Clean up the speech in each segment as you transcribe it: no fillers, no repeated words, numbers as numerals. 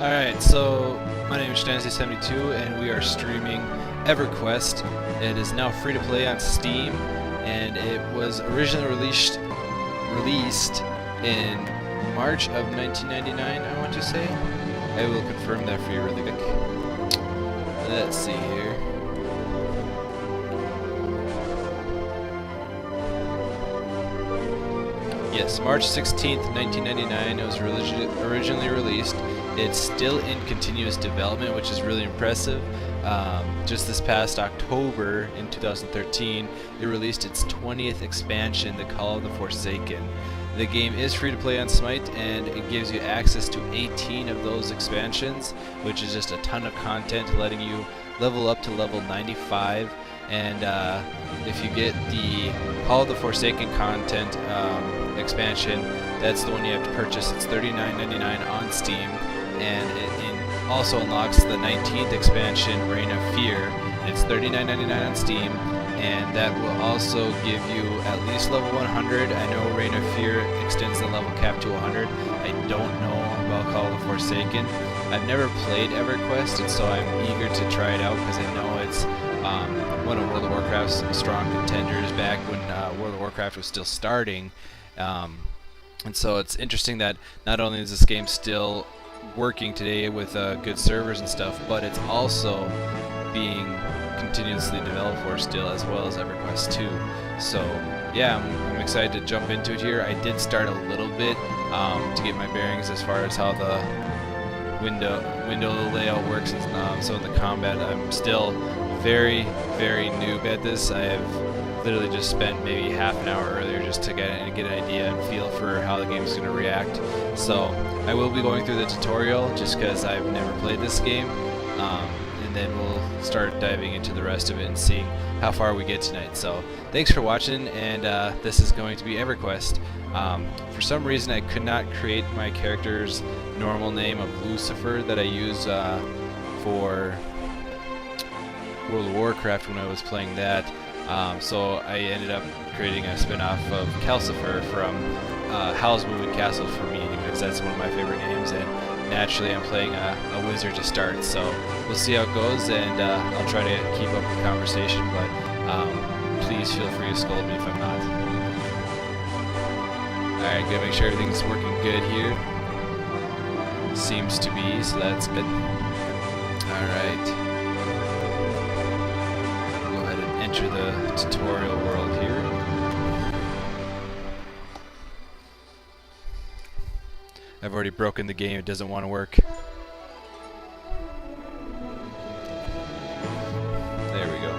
Alright, so my name is Stanley72 and we are streaming EverQuest. It is now free to play on Steam and it was originally released in March of 1999, I want to say. I will confirm that for you really quick. Let's see here. Yes, March 16th, 1999, it was originally released. It's still in continuous development, which is really impressive. Just this past October in 2013, it released its 20th expansion, The Call of the Forsaken. The game is free to play on Smite, and it gives you access to 18 of those expansions, which is just a ton of content, letting you level up to level 95. And if you get the Call of the Forsaken content expansion, that's the one you have to purchase. It's $39.99 on Steam, and it also unlocks the 19th expansion, Reign of Fear. It's $39.99 on Steam, and that will also give you at least level 100. I know Reign of Fear extends the level cap to 100. I don't know about Call of the Forsaken. I've never played EverQuest, and so I'm eager to try it out because I know it's one of World of Warcraft's strong contenders back when World of Warcraft was still starting. And so it's interesting that not only is this game still working today with good servers and stuff, but it's also being continuously developed for still, as well as EverQuest 2. So yeah, I'm excited to jump into it here. I did start a little bit to get my bearings as far as how the window layout works, and so in the combat I'm still very noob at this. I have literally just spent maybe half an hour earlier just to get an idea and feel for how the game is going to react. So I will be going through the tutorial just because I've never played this game, and then we'll start diving into the rest of it and seeing how far we get tonight. So thanks for watching, and this is going to be EverQuest. For some reason I could not create my character's normal name of Lucifer that I use for World of Warcraft when I was playing that. So I ended up creating a spin-off of Calcifer from Howl's Moving Castle for me, because that's one of my favorite names, and naturally I'm playing a wizard to start, so we'll see how it goes, and I'll try to keep up the conversation, but please feel free to scold me if I'm not. Alright, gotta make sure everything's working good here. Seems to be, so that's good. Alright. Enter the tutorial world here. I've already broken the game, it doesn't want to work. There we go.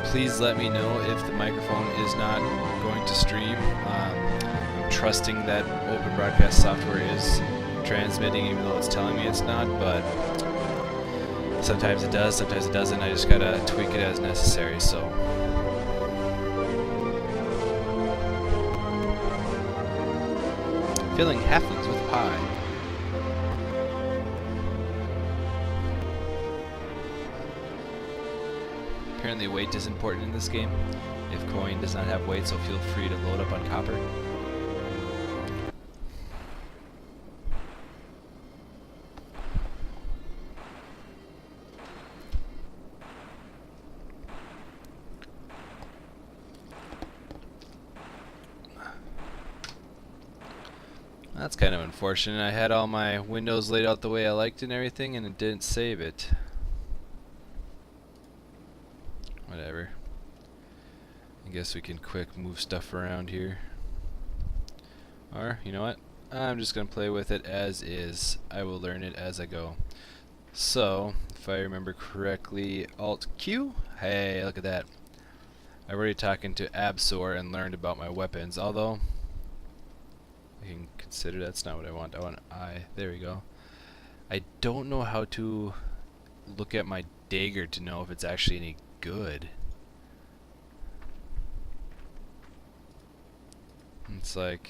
Please let me know if the microphone is not going to stream. I'm trusting that open broadcast software is transmitting, even though it's telling me it's not, but sometimes it does, sometimes it doesn't. I just gotta tweak it as necessary. So filling halflings with pie. Apparently weight is important in this game. If coin does not have weight, so feel free to load up on copper. That's kind of unfortunate. I had all my windows laid out the way I liked and everything, and it didn't save it. Whatever. I guess we can quick move stuff around here. Or, you know what? I'm just going to play with it as is. I will learn it as I go. So, if I remember correctly, Alt-Q? Hey, look at that. I've already talked to Absol and learned about my weapons, although I can consider that's not what I want. I want I. There we go. I don't know how to look at my dagger to know if it's actually any good. It's like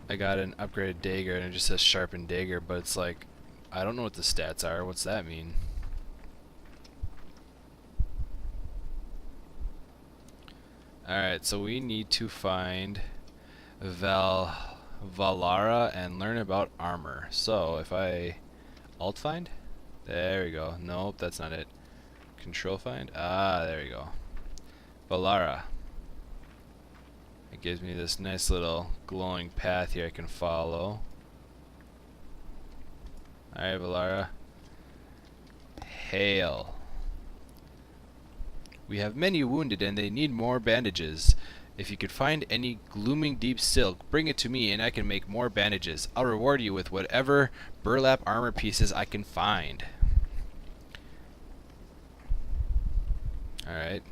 I got an upgraded dagger and it just says sharpened dagger, but it's like I don't know what the stats are. What's that mean? Alright, so we need to find Valara and learn about armor. So if I alt find, there we go. Nope, that's not it. Control find. Ah, there we go. Valara. It gives me this nice little glowing path here I can follow. Alright, Valara. Hail. We have many wounded and they need more bandages. If you could find any glooming deep silk, bring it to me and I can make more bandages. I'll reward you with whatever burlap armor pieces I can find. Alright.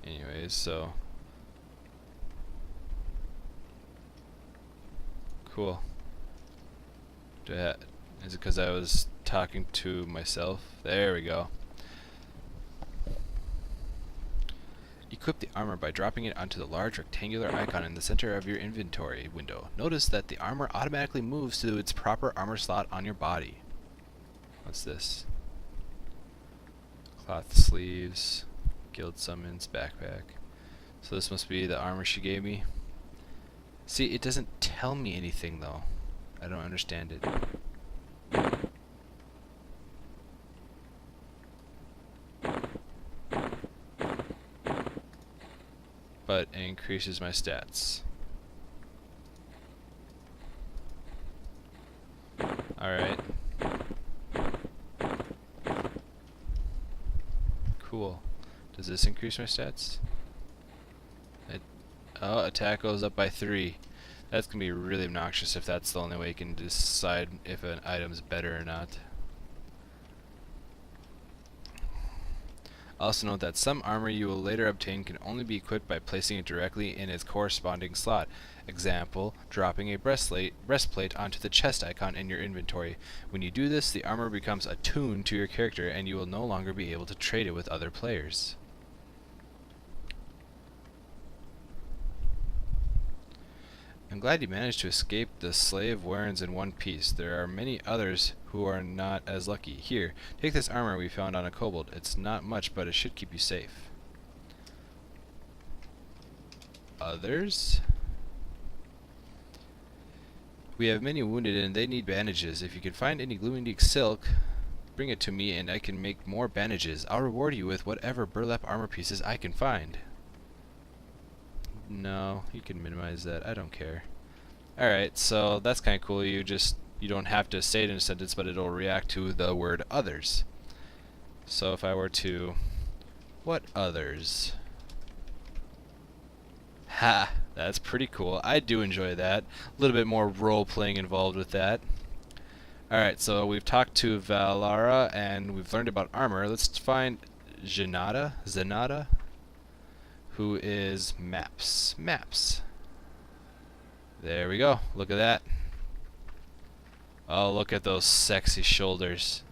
Anyways, so cool. Is it because I was talking to myself? There we go. Equip the armor by dropping it onto the large rectangular icon in the center of your inventory window. Notice that the armor automatically moves to its proper armor slot on your body. What's this? Cloth sleeves, guild summons, backpack. So this must be the armor she gave me. See, it doesn't tell me anything though. I don't understand it. But it increases my stats. Alright. Cool. Does this increase my stats? Oh, attack goes up by 3. That's going to be really obnoxious if that's the only way you can decide if an item's better or not. Also note that some armor you will later obtain can only be equipped by placing it directly in its corresponding slot. Example, dropping a breastplate onto the chest icon in your inventory. When you do this, the armor becomes attuned to your character and you will no longer be able to trade it with other players. I'm glad you managed to escape the slave warrens in one piece. There are many others who are not as lucky. Here, take this armor we found on a kobold. It's not much, but it should keep you safe. Others? We have many wounded and they need bandages. If you can find any glooming silk, bring it to me and I can make more bandages. I'll reward you with whatever burlap armor pieces I can find. No, you can minimize that. I don't care. Alright, so that's kind of cool. You don't have to say it in a sentence, but it'll react to the word others. So if I were to... What others? Ha! That's pretty cool. I do enjoy that. A little bit more role-playing involved with that. Alright, so we've talked to Valara and we've learned about armor. Let's find Zenata, who is maps. There we go. Look at that. Oh, look at those sexy shoulders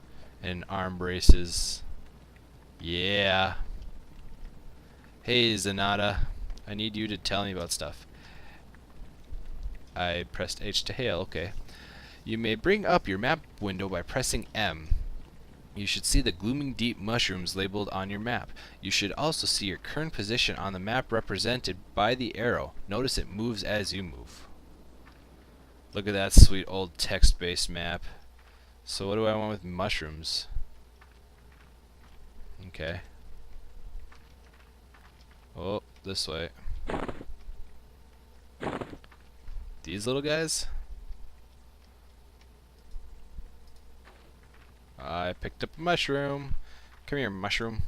and arm braces. Yeah. Hey, Zenata. I need you to tell me about stuff. I pressed H to hail. Okay. You may bring up your map window by pressing M. You should see the glooming deep mushrooms labeled on your map. You should also see your current position on the map represented by the arrow. Notice it moves as you move. Look at that sweet old text-based map. So what do I want with mushrooms? Okay. Oh, this way. These little guys? I picked up a mushroom. Come here, mushroom.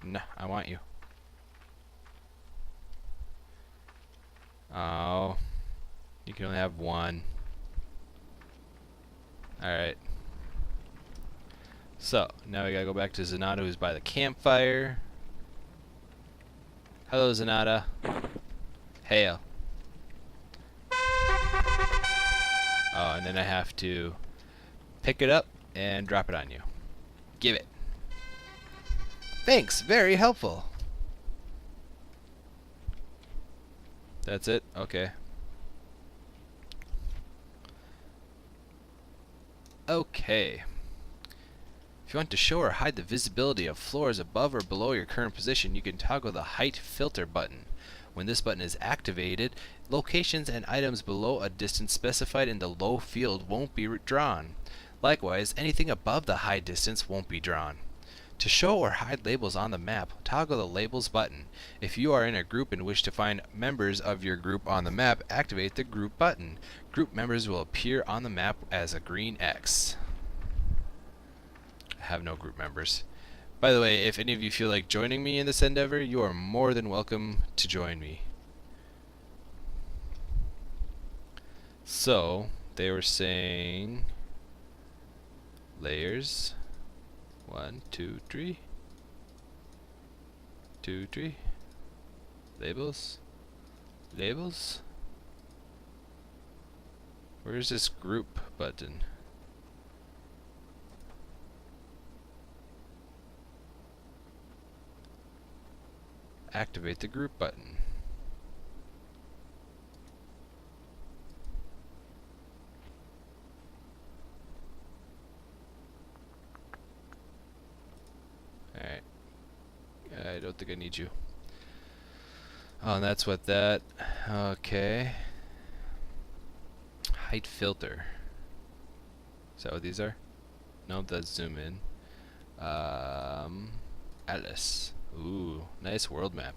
Nah, I want you. Oh. You can only have one. Alright. So, now we gotta go back to Zenata, who's by the campfire. Hello, Zenata. Hail. Oh, and then I have to pick it up and drop it on you. Give it. Thanks, very helpful. That's it? Okay. Okay. If you want to show or hide the visibility of floors above or below your current position, you can toggle the height filter button. When this button is activated, locations and items below a distance specified in the low field won't be drawn. Likewise, anything above the high distance won't be drawn. To show or hide labels on the map, toggle the Labels button. If you are in a group and wish to find members of your group on the map, activate the Group button. Group members will appear on the map as a green X. I have no group members. By the way, if any of you feel like joining me in this endeavor, you are more than welcome to join me. So, they were saying layers. 1, 2, 3. 2, 3. Labels. Labels. Where's this group button? Activate the group button. Alright. I don't think I need you. Oh, and that's what that... Okay. Height filter. Is that what these are? Nope, that's zoom in. Atlas. Ooh, nice world map.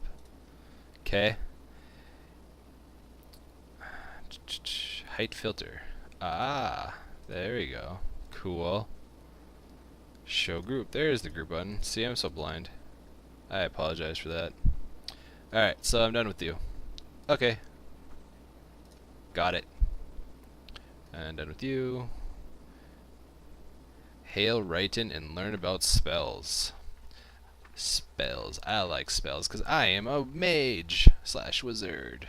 Okay. Height filter. Ah, there we go. Cool. Show group. There's the group button. See, I'm so blind. I apologize for that. Alright, so I'm done with you. Okay. Got it. And done with you. Hail, write in, and learn about spells. Spells. I like spells because I am a mage / wizard.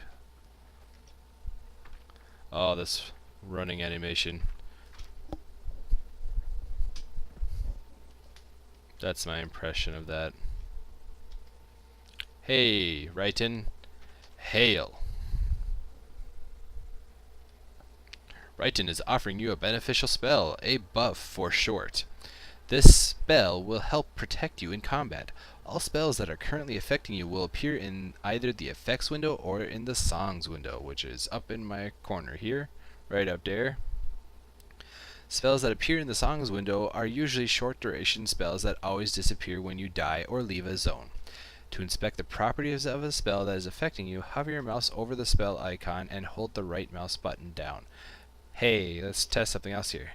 Oh, this running animation. That's my impression of that. Hey, write in. Hail. Write-in is offering you a beneficial spell, a buff for short. This spell will help protect you in combat. All spells that are currently affecting you will appear in either the effects window or in the songs window, which is up in my corner here, right up there. Spells that appear in the songs window are usually short duration spells that always disappear when you die or leave a zone. To inspect the properties of a spell that is affecting you, hover your mouse over the spell icon and hold the right mouse button down. Hey, let's test something else here.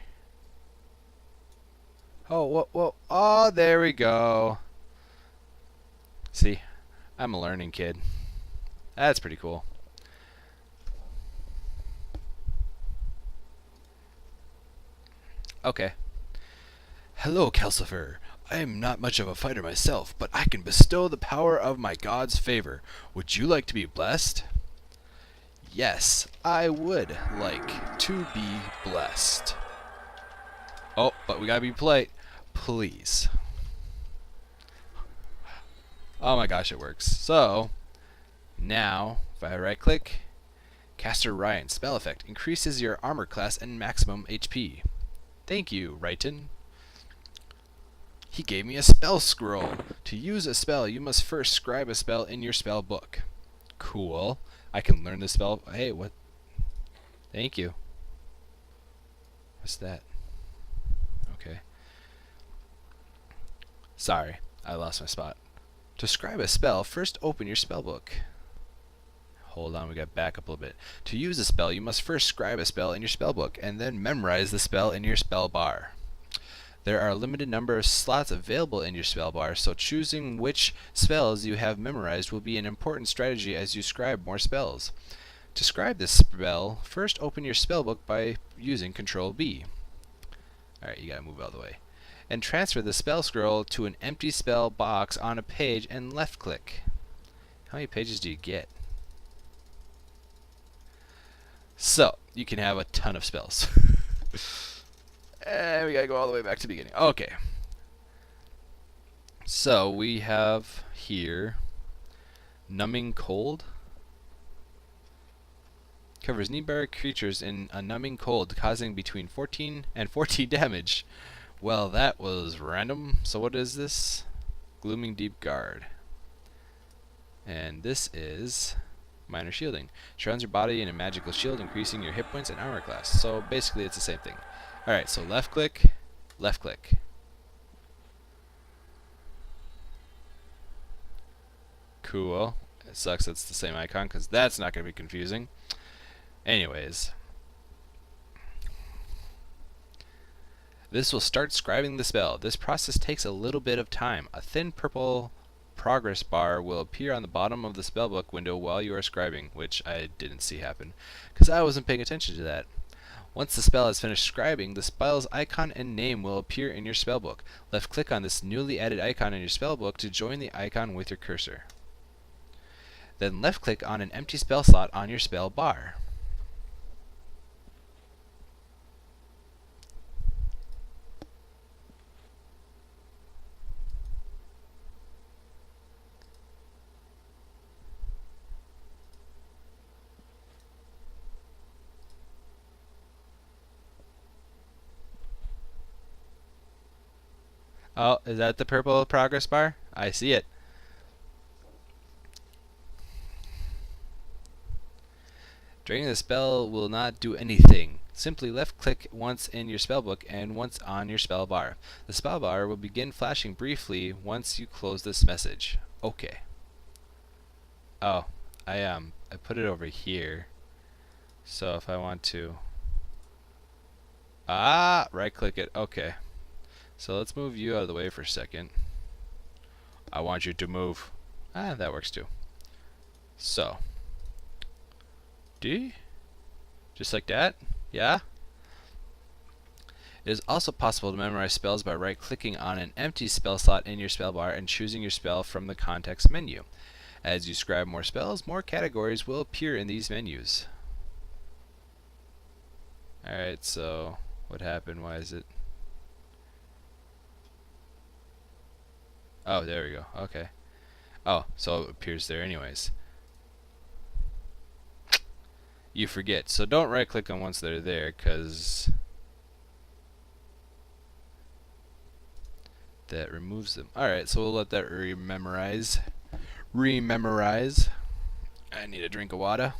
Oh, whoa. Oh, there we go. See, I'm a learning kid. That's pretty cool. Okay. Hello, Calcifer. I am not much of a fighter myself, but I can bestow the power of my god's favor. Would you like to be blessed? Yes, I would like to be blessed. Oh, but we gotta be polite. Please. Oh my gosh, it works. So, now, if I right click, Caster Ryan, spell effect, increases your armor class and maximum HP. Thank you, Ryan. He gave me a spell scroll. To use a spell, you must first scribe a spell in your spell book. Cool. I can learn the spell. Hey, what? Thank you. What's that? Okay. Sorry, I lost my spot. To scribe a spell, first open your spell book. Hold on, we got back up a little bit. To use a spell, you must first scribe a spell in your spell book, and then memorize the spell in your spell bar. There are a limited number of slots available in your spell bar, so choosing which spells you have memorized will be an important strategy as you scribe more spells. To scribe this spell, first open your spell book by using Control B. Alright, you gotta move out of the way. And transfer the spell scroll to an empty spell box on a page and left click. How many pages do you get? So, you can have a ton of spells. And we gotta go all the way back to the beginning. Okay. So, we have here Numbing Cold. Covers nearby creatures in a numbing cold, causing between 14 and 14 damage. Well, that was random. So what is this? Glooming Deep Guard. And this is minor shielding. Surrounds your body in a magical shield, increasing your hit points and armor class. So basically it's the same thing. Alright, so left click, left click. Cool. It sucks it's the same icon because that's not going to be confusing. Anyways. This will start scribing the spell. This process takes a little bit of time. A thin purple progress bar will appear on the bottom of the spellbook window while you are scribing, which I didn't see happen because I wasn't paying attention to that. Once the spell has finished scribing, the spell's icon and name will appear in your spellbook. Left click on this newly added icon in your spellbook to join the icon with your cursor. Then left click on an empty spell slot on your spell bar. Oh, is that the purple progress bar? I see it. Draining the spell will not do anything. Simply left click once in your spellbook and once on your spell bar. The spell bar will begin flashing briefly once you close this message. Okay. Oh, I put it over here. So if I want to right click it. Okay. So let's move you out of the way for a second. I want you to move. That works too. So D? Just like that? Yeah? It is also possible to memorize spells by right-clicking on an empty spell slot in your spell bar and choosing your spell from the context menu. As you scribe more spells, more categories will appear in these menus. Alright, so what happened? Why is it? Oh, there we go. Okay. Oh, so it appears there anyways. You forget. So don't right click on once they're there, because that removes them. Alright, so we'll let that rememorize. I need a drink of water.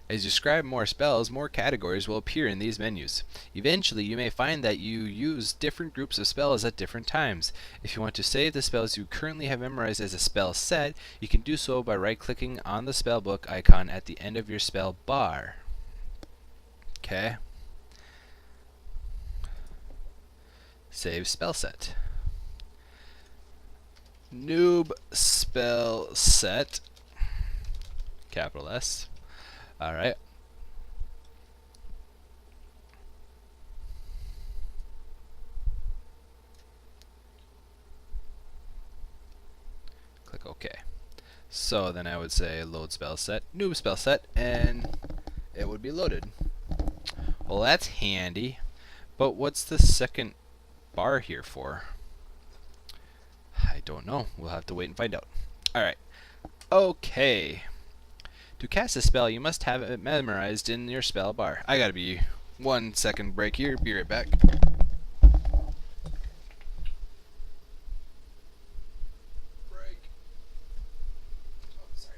As you scribe more spells, more categories will appear in these menus. Eventually, you may find that you use different groups of spells at different times. If you want to save the spells you currently have memorized as a spell set, you can do so by right-clicking on the spellbook icon at the end of your spell bar. Okay. Save spell set. Noob spell set. Capital S. Alright. Click OK. So then I would say load spell set, noob spell set, and it would be loaded. Well, that's handy. But what's the second bar here for? I don't know. We'll have to wait and find out. Alright. Okay. To cast a spell, you must have it memorized in your spell bar. I gotta be 1 second break here. Be right back. Break. Oh, sorry.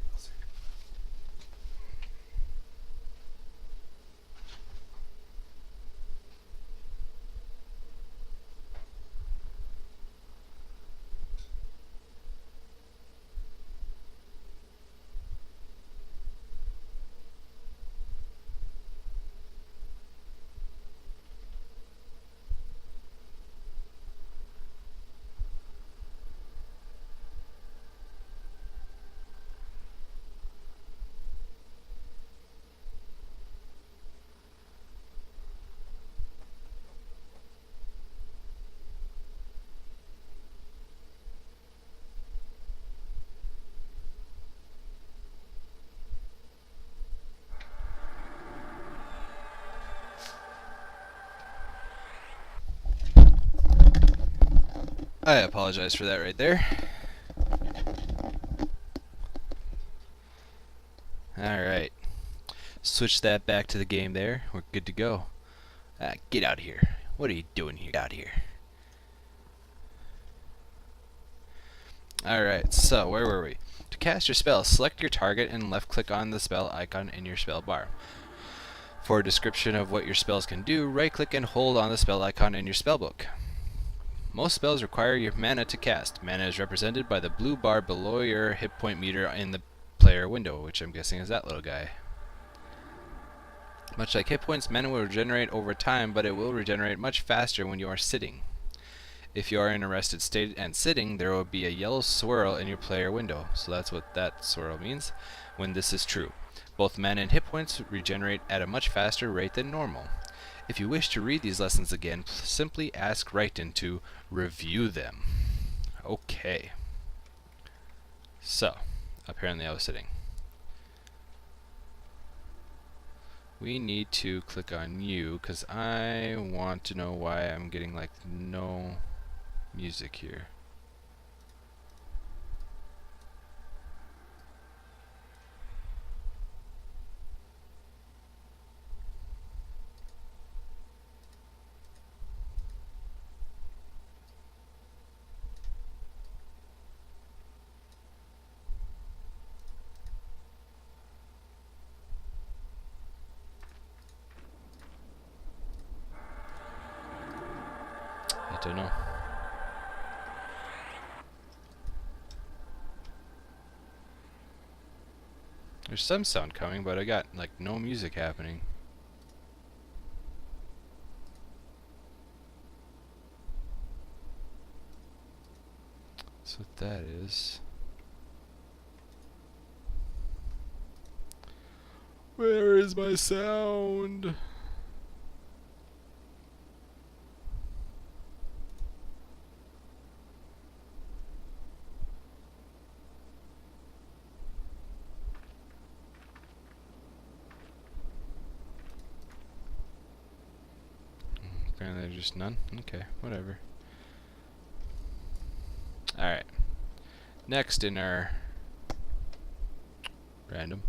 I apologize for that right there. Alright. Switch that back to the game there. We're good to go. Get out of here. What are you doing here? Get out of here. Alright, so where were we? To cast your spell, select your target and left click on the spell icon in your spell bar. For a description of what your spells can do, right click and hold on the spell icon in your spellbook. Most spells require your mana to cast. Mana is represented by the blue bar below your hit point meter in the player window, which I'm guessing is that little guy. Much like hit points, mana will regenerate over time, but it will regenerate much faster when you are sitting. If you are in a rested state and sitting, there will be a yellow swirl in your player window. So that's what that swirl means when this is true. Both mana and hit points regenerate at a much faster rate than normal. If you wish to read these lessons again, simply ask Wrighton to review them. Okay. So, apparently I was sitting. We need to click on you, because I want to know why I'm getting like no music here. I don't know. There's some sound coming, but I got like no music happening. That's what that is. Where is my sound? Apparently there's just none. Okay, whatever. Alright. Next in our random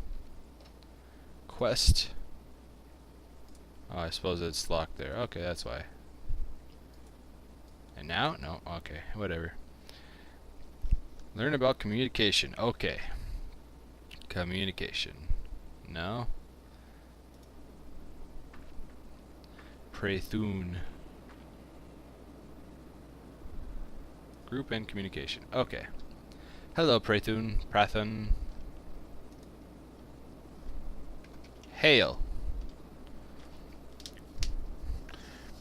quest. Oh, I suppose it's locked there. Okay, that's why. And now? No, okay, whatever. Learn about communication. Okay. Communication. No. Prathun. Group and communication. Okay. Hello, Prathun. Prathun. Hail.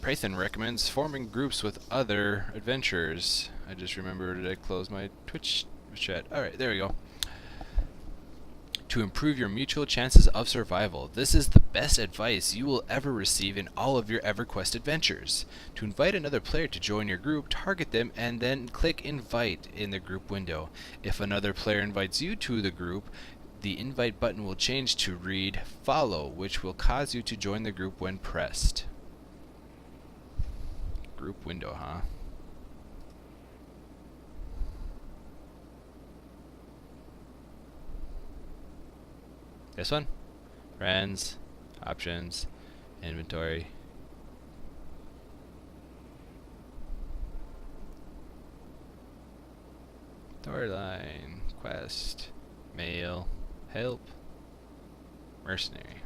Prathun recommends forming groups with other adventurers. I just remembered I closed my Twitch chat. Alright, there we go. To improve your mutual chances of survival. This is the best advice you will ever receive in all of your EverQuest adventures. To invite another player to join your group, target them and then click invite in the group window. If another player invites you to the group, the invite button will change to read follow, which will cause you to join the group when pressed. Group window, huh? This one? Friends, options, inventory. Storyline, quest, mail, help, mercenary.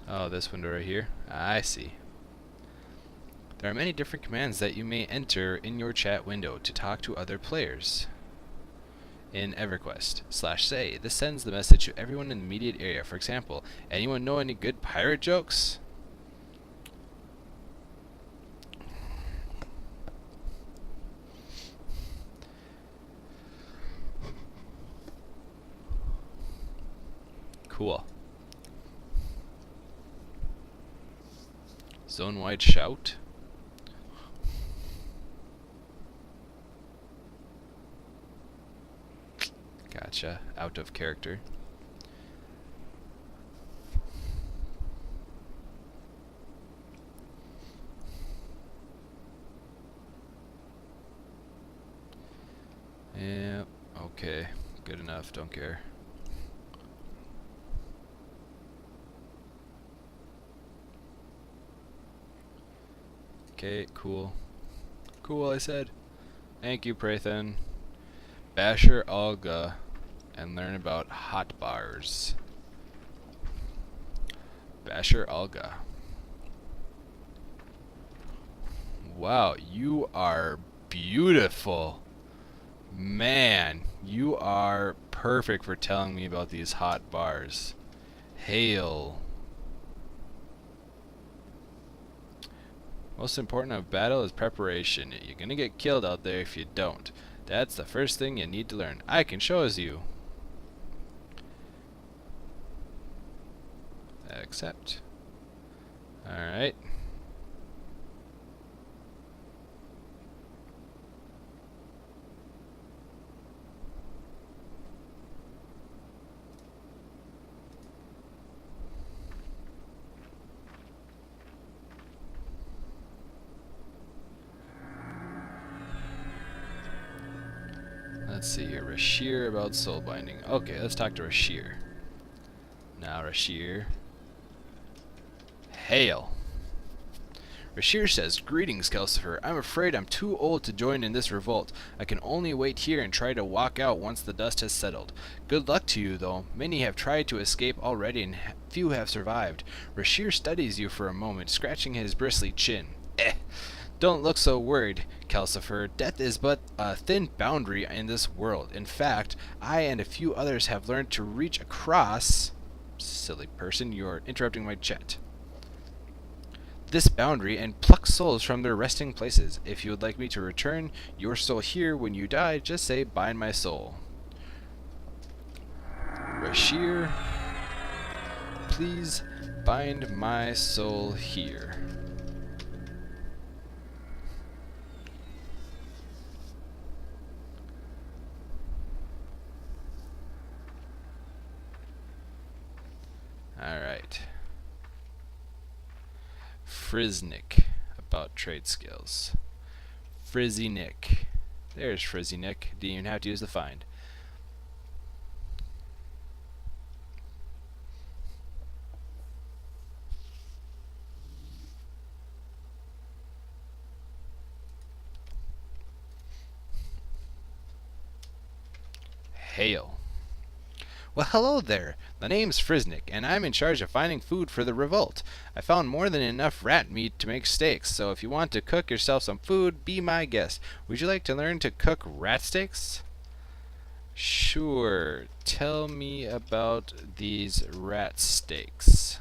Oh, this window right here. I see. There are many different commands that you may enter in your chat window to talk to other players. In EverQuest, /say. This sends the message to everyone in the immediate area. For example, anyone know any good pirate jokes? Cool. Zone-wide shout? Gotcha. Out of character. Okay, good enough, don't care. Okay, cool. Cool, I said. Thank you, Prathan. Basher Olga and learn about hot bars. Basher Olga. Wow, you are beautiful. Man, you are perfect for telling me about these hot bars. Hail. Most important of battle is preparation. You're gonna get killed out there if you don't. That's the first thing you need to learn. I can show you. Accept. Alright. Let's see here. Rashir about soul binding. Okay, let's talk to Rashir. Now, Rashir. Hail. Rashir says, "Greetings, Kelsifer. I'm afraid I'm too old to join in this revolt. I can only wait here and try to walk out once the dust has settled. Good luck to you, though. Many have tried to escape already and few have survived." Rashir studies you for a moment, scratching his bristly chin. Don't look so worried, Kelsifer. Death is but a thin boundary in this world. In fact, I and a few others have learned to reach across... Silly person, you're interrupting my chat. This boundary and pluck souls from their resting places. If you would like me to return your soul here when you die, just say, "Bind my soul." Rashir, please bind my soul here. Alright. Friznik, about trade skills. Frizzy Nick. There's Frizzy Nick. Didn't even have to use the find. Hail. Well, hello there. The name's Friznik, and I'm in charge of finding food for the revolt. I found more than enough rat meat to make steaks, so if you want to cook yourself some food, be my guest. Would you like to learn to cook rat steaks? Sure. Tell me about these rat steaks.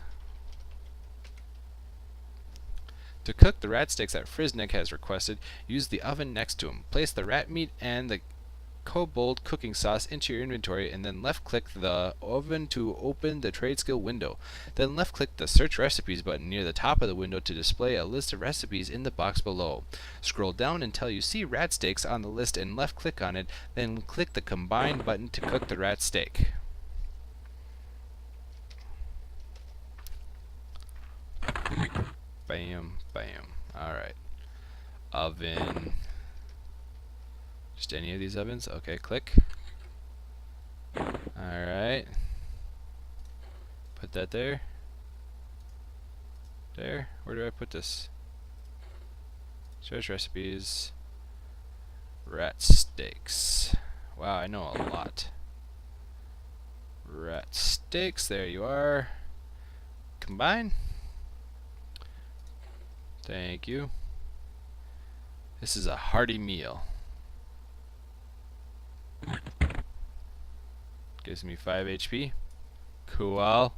To cook the rat steaks that Friznik has requested, use the oven next to him. Place the rat meat and the kobold cooking sauce into your inventory, and then left-click the oven to open the trade skill window. Then left-click the search recipes button near the top of the window to display a list of recipes in the box below. Scroll down until you see rat steaks on the list and left-click on it, then click the combine button to cook the rat steak. Bam, bam. Alright. Oven. Just any of these ovens? Okay, click. Alright. Put that there. There? Where do I put this? Search recipes. Rat steaks. Wow, I know a lot. Rat steaks, there you are. Combine. Thank you. This is a hearty meal. Gives me 5 HP. Cool.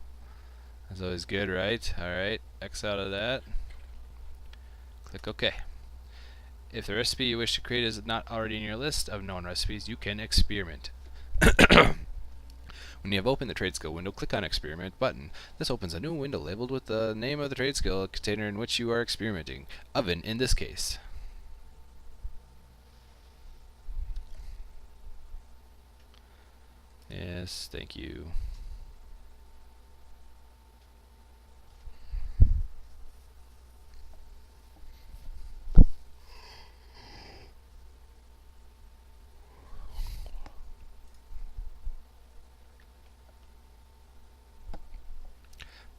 That's always good, right? Alright, X out of that. Click OK. If the recipe you wish to create is not already in your list of known recipes, you can experiment. When you have opened the trade skill window, click on Experiment button. This opens a new window labeled with the name of the trade skill container in which you are experimenting. Oven in this case. Yes, thank you.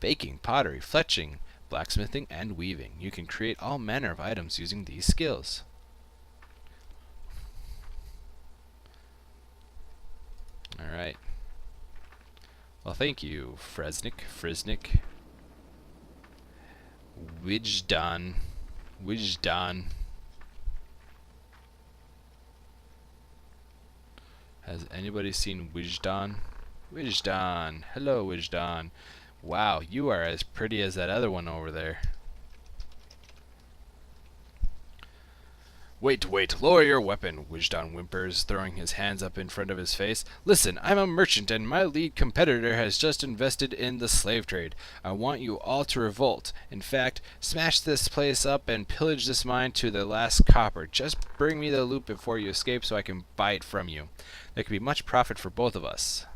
baking, pottery, fletching, blacksmithing, and weaving. You can create all manner of items using these skills. Alright. Well, thank you, Frisnik. Wijdan. Has anybody seen Wijdan? Wijdan. Hello, Wijdan. Wow, you are as pretty as that other one over there. Wait, lower your weapon, Wijdan whimpers, throwing his hands up in front of his face. Listen, I'm a merchant and my lead competitor has just invested in the slave trade. I want you all to revolt. In fact, smash this place up and pillage this mine to the last copper. Just bring me the loot before you escape so I can buy it from you. There could be much profit for both of us.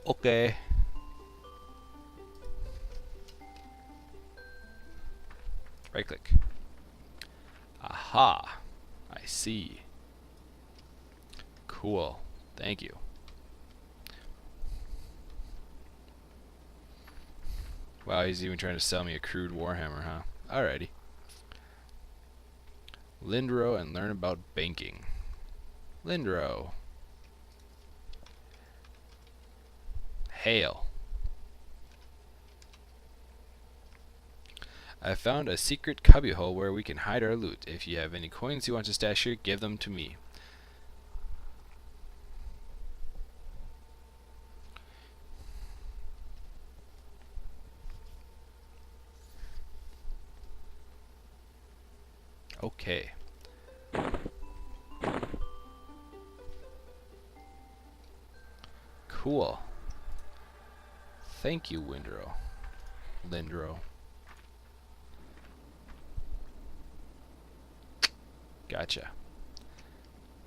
Okay. Right click. Aha. I see. Cool. Thank you. Wow, he's even trying to sell me a crude warhammer, huh? Alrighty. Lindro and learn about banking. Lindro. Hail. I found a secret cubbyhole where we can hide our loot. If you have any coins you want to stash here, give them to me. Okay. Cool. Thank you, Lindro. Gotcha.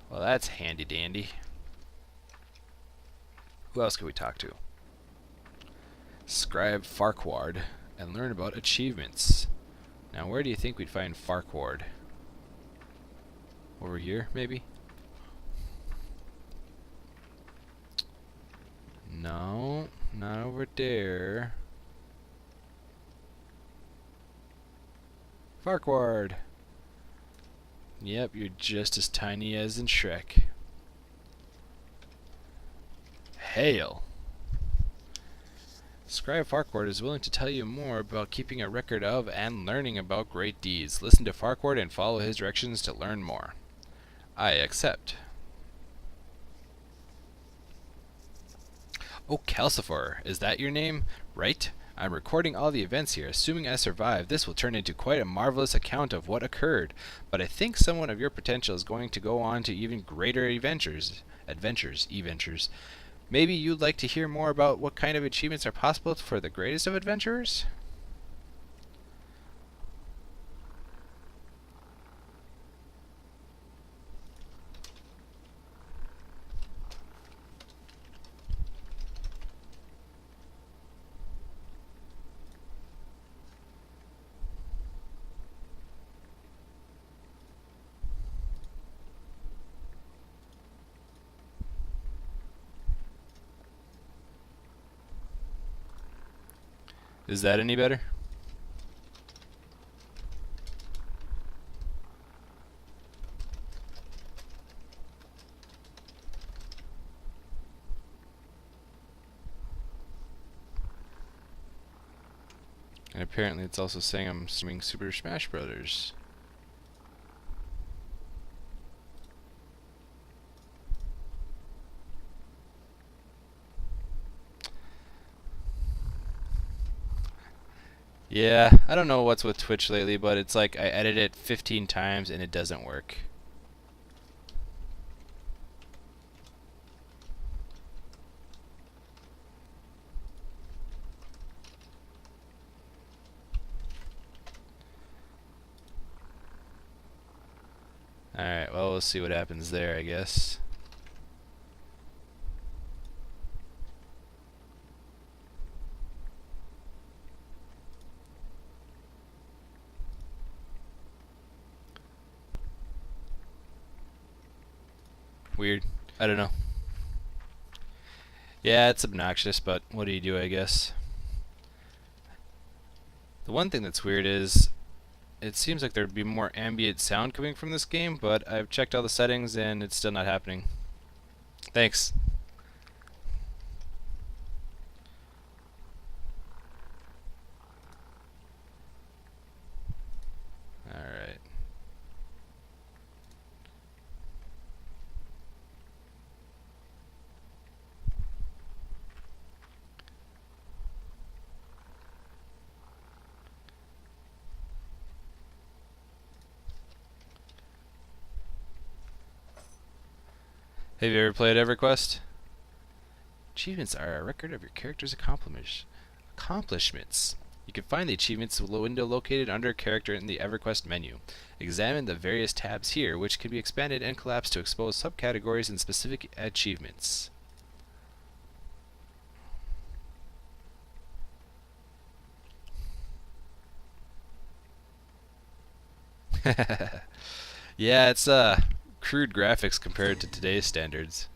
Well, that's handy dandy. Who else can we talk to? Scribe Farquhar and learn about achievements. Now, where do you think we'd find Farquhar? Over here, maybe? No, not over there. Farquhar! Yep, you're just as tiny as in Shrek. Hail! Scribe Farquhar is willing to tell you more about keeping a record of and learning about great deeds. Listen to Farquhar and follow his directions to learn more. I accept. Oh, Calcifer, is that your name? Right? I'm recording all the events here. Assuming I survive, this will turn into quite a marvelous account of what occurred. But I think someone of your potential is going to go on to even greater adventures. Maybe you'd like to hear more about what kind of achievements are possible for the greatest of adventurers? Is that any better? And apparently it's also saying I'm streaming Super Smash Brothers. Yeah, I don't know what's with Twitch lately, but it's like I edit it 15 times and it doesn't work. Alright, well, we'll see what happens there, I guess. Weird. I don't know. Yeah, it's obnoxious, but what do you do, I guess. The one thing that's weird is it seems like there'd be more ambient sound coming from this game, but I've checked all the settings and it's still not happening. Thanks. Alright. Have you ever played EverQuest? Achievements are a record of your character's accomplishments. You can find the achievements window located under character in the EverQuest menu. Examine the various tabs here, which can be expanded and collapsed to expose subcategories and specific achievements. Yeah, it's crude graphics compared to today's standards.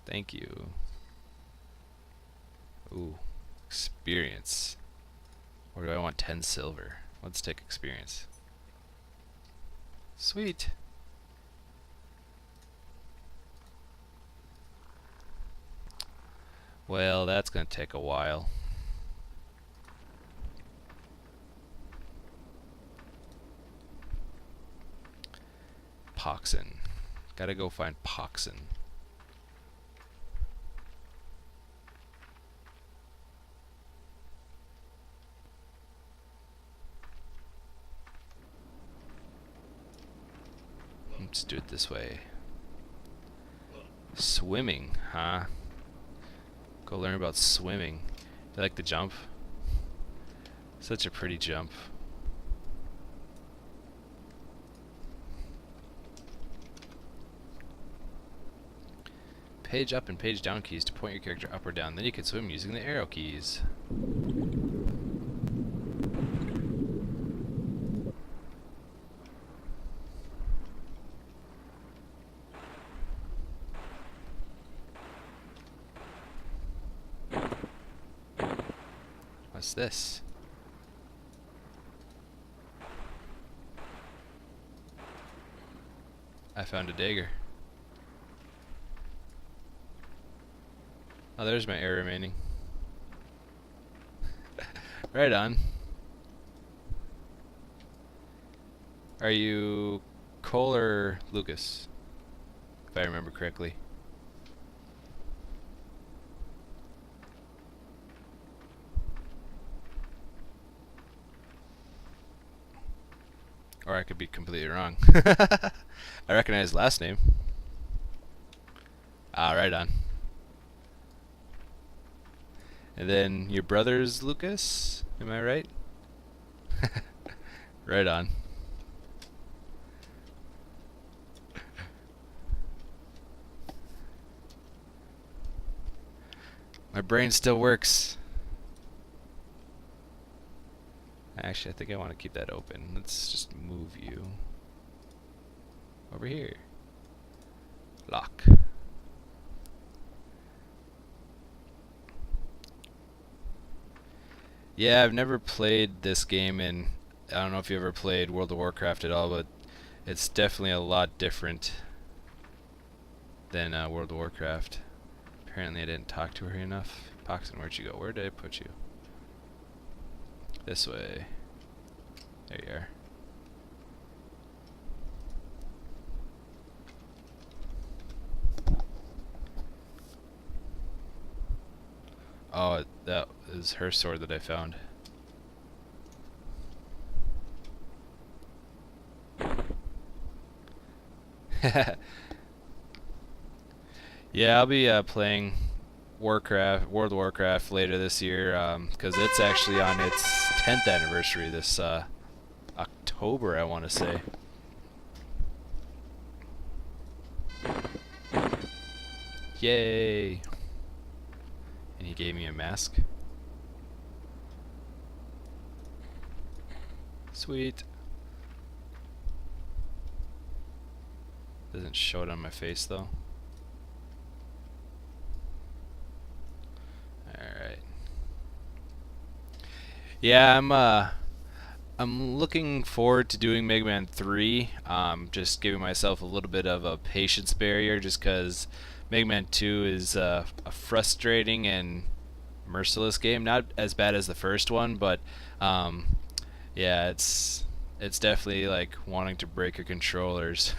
Thank you. Ooh, experience. Or do I want 10 silver? Let's take experience. Sweet. Well, that's gonna take a while. Poxin. Gotta go find Poxin. Let's do it this way. Swimming, huh? Go learn about swimming. You like the jump? Such a pretty jump. Page up and page down keys to point your character up or down. Then you can swim using the arrow keys. What's this? I found a dagger. Oh, there's my air remaining. Right on. Are you Cole or Lucas? If I remember correctly. Or I could be completely wrong. I recognize his last name. Ah, right on. And then your brother's Lucas? Am I right? Right on. My brain still works. Actually, I think I want to keep that open. Let's just move you over here. Lock. Yeah, I've never played this game, and I don't know if you ever played World of Warcraft at all, but it's definitely a lot different than World of Warcraft. Apparently I didn't talk to her enough. Poxin, where'd you go? Where did I put you? This way. There you are. Oh, that is her sword that I found. Yeah, I'll be playing World of Warcraft later this year, because it's actually on its 10th anniversary this October, I want to say. Yay! And he gave me a mask. Sweet. Doesn't show it on my face though. Alright. Yeah, I'm looking forward to doing Mega Man 3. Just giving myself a little bit of a patience barrier, just because Mega Man 2 is a frustrating and merciless game. Not as bad as the first one, but yeah, it's definitely like wanting to break your controllers.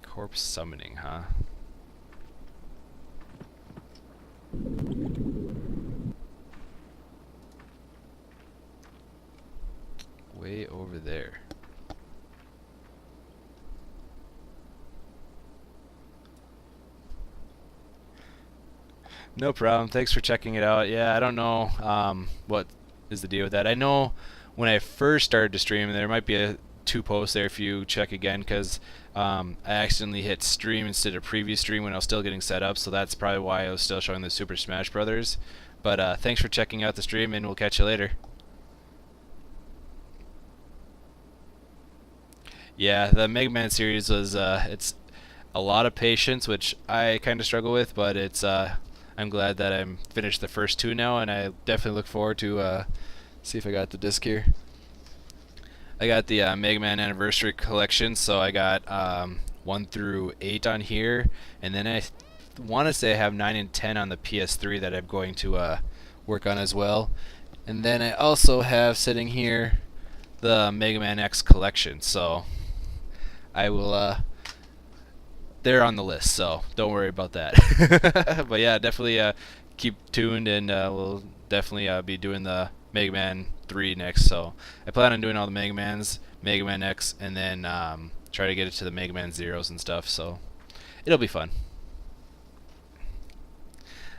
Corpse summoning, huh? Way over there. No problem. Thanks for checking it out. Yeah, I don't know what is the deal with that. I know when I first started to stream, there might be two posts there if you check again, because I accidentally hit stream instead of previous stream when I was still getting set up, so that's probably why I was still showing the Super Smash Brothers. But thanks for checking out the stream, and we'll catch you later. Yeah, the Mega Man series was it's a lot of patience, which I kind of struggle with, but it's I'm glad that I'm finished the first two now, and I definitely look forward to see if I got the disc here. I got the Mega Man Anniversary Collection, so I got 1 through 8 on here, and then I want to say I have 9 and 10 on the PS3 that I'm going to work on as well. And then I also have sitting here the Mega Man X Collection, so I will they're on the list, so don't worry about that. But yeah, definitely keep tuned, and we'll definitely be doing the Mega Man 3 next. So I plan on doing all the Mega Mans, Mega Man X, and then try to get it to the Mega Man Zeros and stuff. So it'll be fun.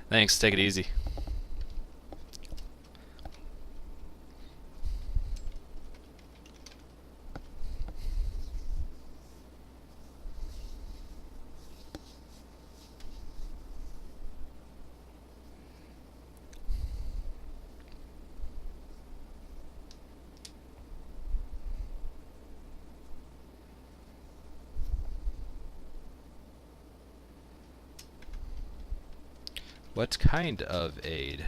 Thanks. Take it easy. What kind of aid?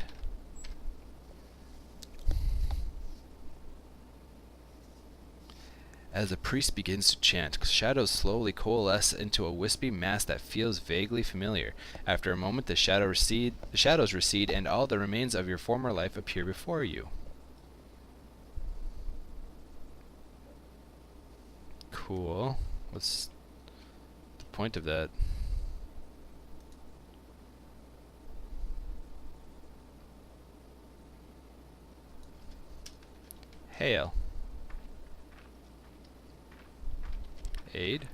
As the priest begins to chant, shadows slowly coalesce into a wispy mass that feels vaguely familiar. After a moment, the shadows recede, and all the remains of your former life appear before you. Cool. What's the point of that? Hail. Aid.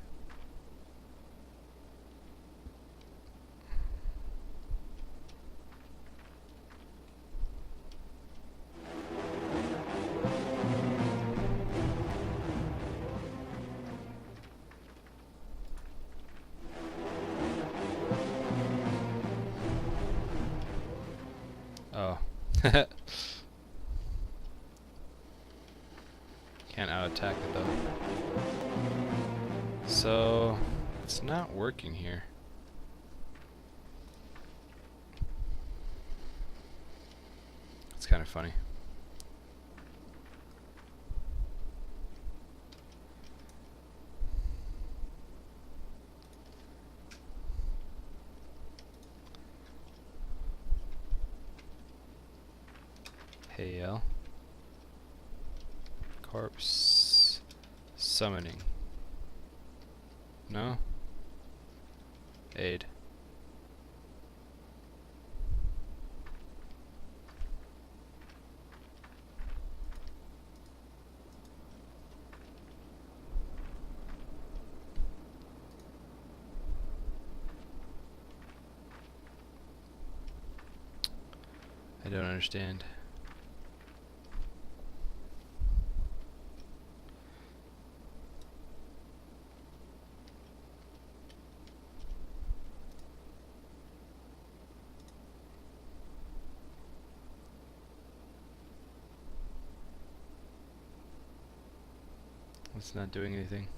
Oh. Can't out-attack it though. So it's not working here. It's kind of funny. Hail. Corpse summoning. No? Aid. I don't understand. it's not doing anything.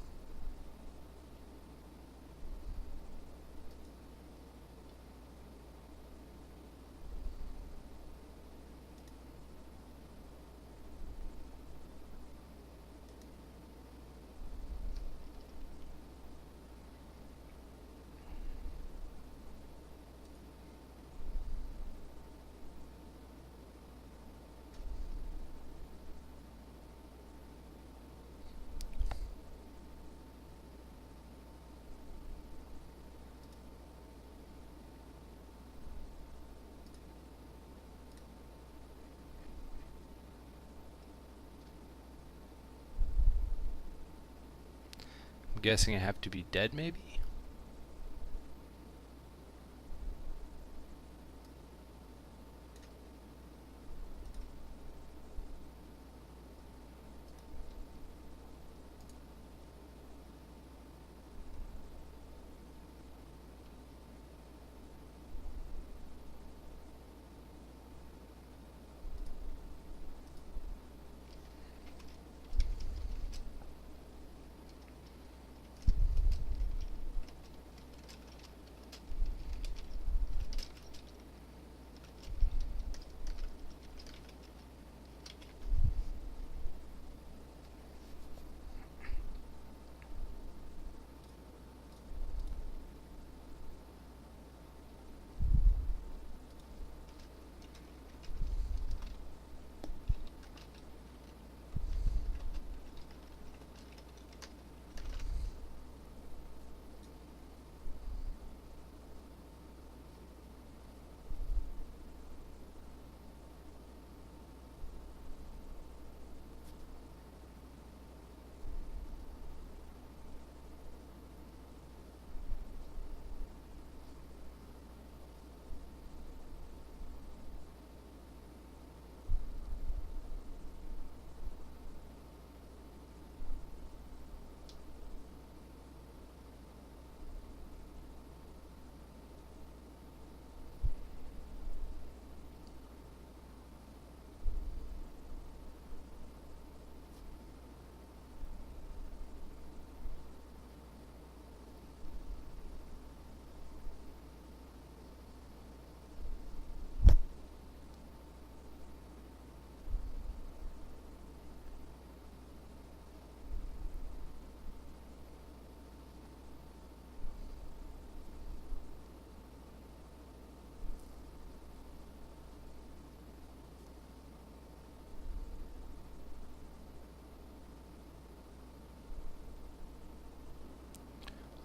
I'm guessing I have to be dead, maybe?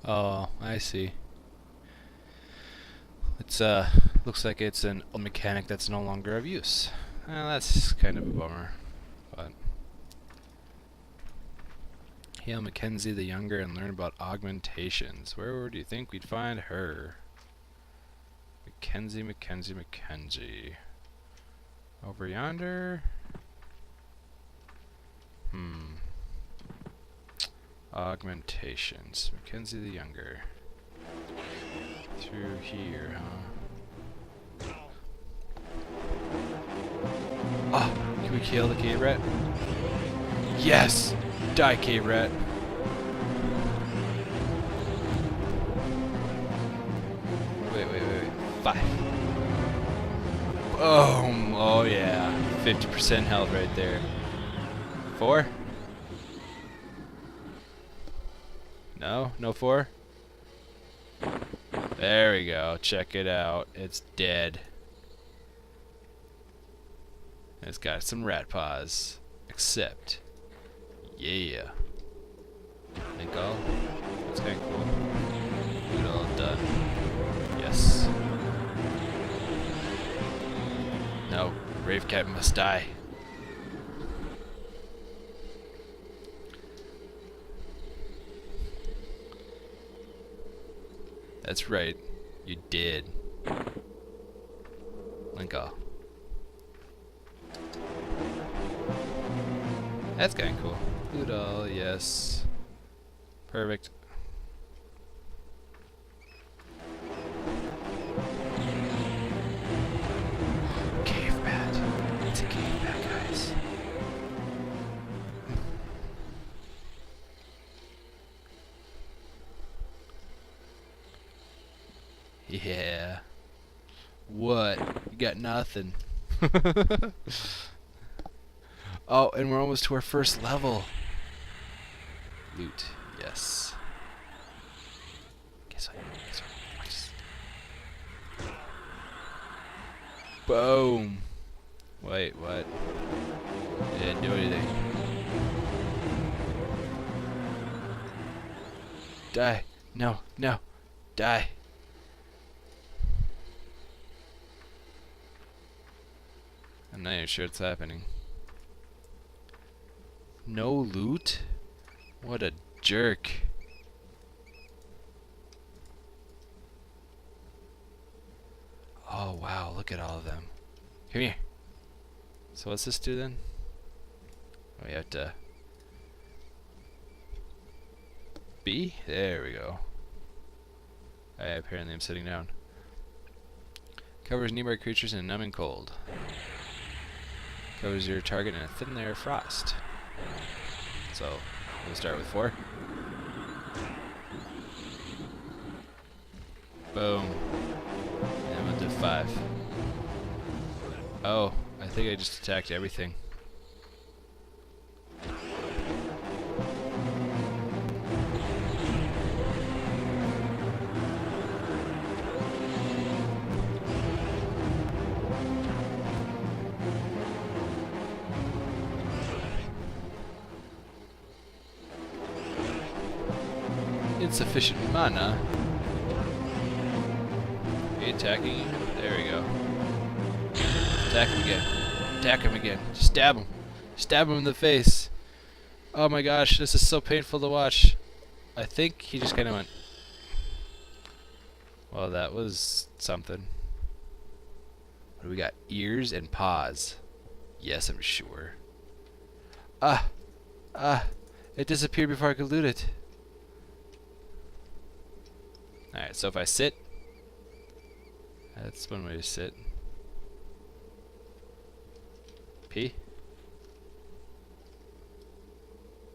Oh, I see. It's looks like it's an old mechanic that's no longer of use. That's kind of a bummer, but hail Mackenzie the Younger and learn about augmentations. Where do you think we'd find her? Mackenzie. Over yonder? Augmentations. Mackenzie the Younger. Through here, huh? Ah, can we kill the cave rat? Yes! Die, cave rat. Wait. 5. Boom! Oh yeah. 50% health right there. 4? No 4? There we go. Check it out. It's dead. It's got some rat paws. Except, yeah. Think all. That's kind of cool. Get it all done. Yes. No, Brave Cat must die. That's right. You did. Link off. That's kinda cool. Oodle, yes. Perfect. Cave bat. It's a cave bat, guys. Yeah. What? You got nothing. Oh, and we're almost to our first level. Loot. Yes. Guess what? Watch this. Boom. Wait, what? Didn't do anything. Die. No, no. Die. I'm not even sure what's happening. No loot? What a jerk. Oh wow, look at all of them. Come here. So what's this do then? We have to B? There we go. Apparently I'm sitting down. Covers nearby creatures in a numbing cold. Covers your target in a thin layer of frost. So we'll start with 4. Boom. And we'll do 5. Oh, I think I just attacked everything. Insufficient mana. Are you attacking him? There we go. Attack him again. Attack him again. Just stab him. Stab him in the face. Oh my gosh, this is so painful to watch. I think he just kind of went. Well, that was something. What do we got? Ears and paws. Yes, I'm sure. It disappeared before I could loot it. Alright, so if I sit, that's one way to sit. P?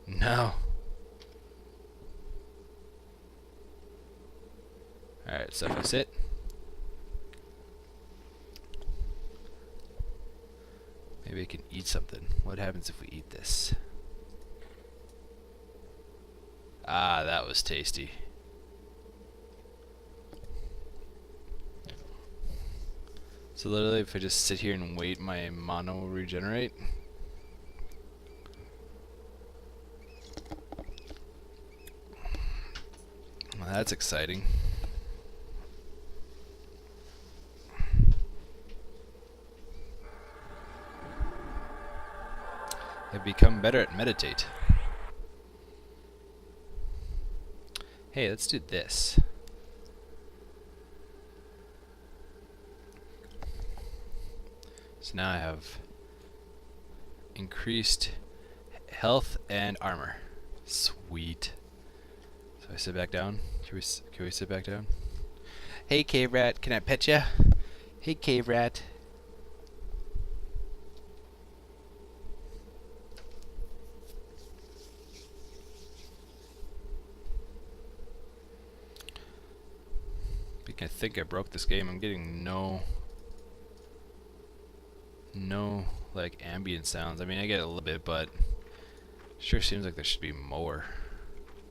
No. Alright, so if I sit, maybe I can eat something. What happens if we eat this? Ah, that was tasty. So literally, if I just sit here and wait, my mana will regenerate. Well, that's exciting. I've become better at meditate. Hey, let's do this. So now I have increased health and armor. Sweet. So I sit back down. Can we sit back down? Hey, cave rat, can I pet ya? Hey, cave rat. I think I broke this game. I'm getting no like ambient sounds. I mean, I get a little bit, but sure seems like there should be more.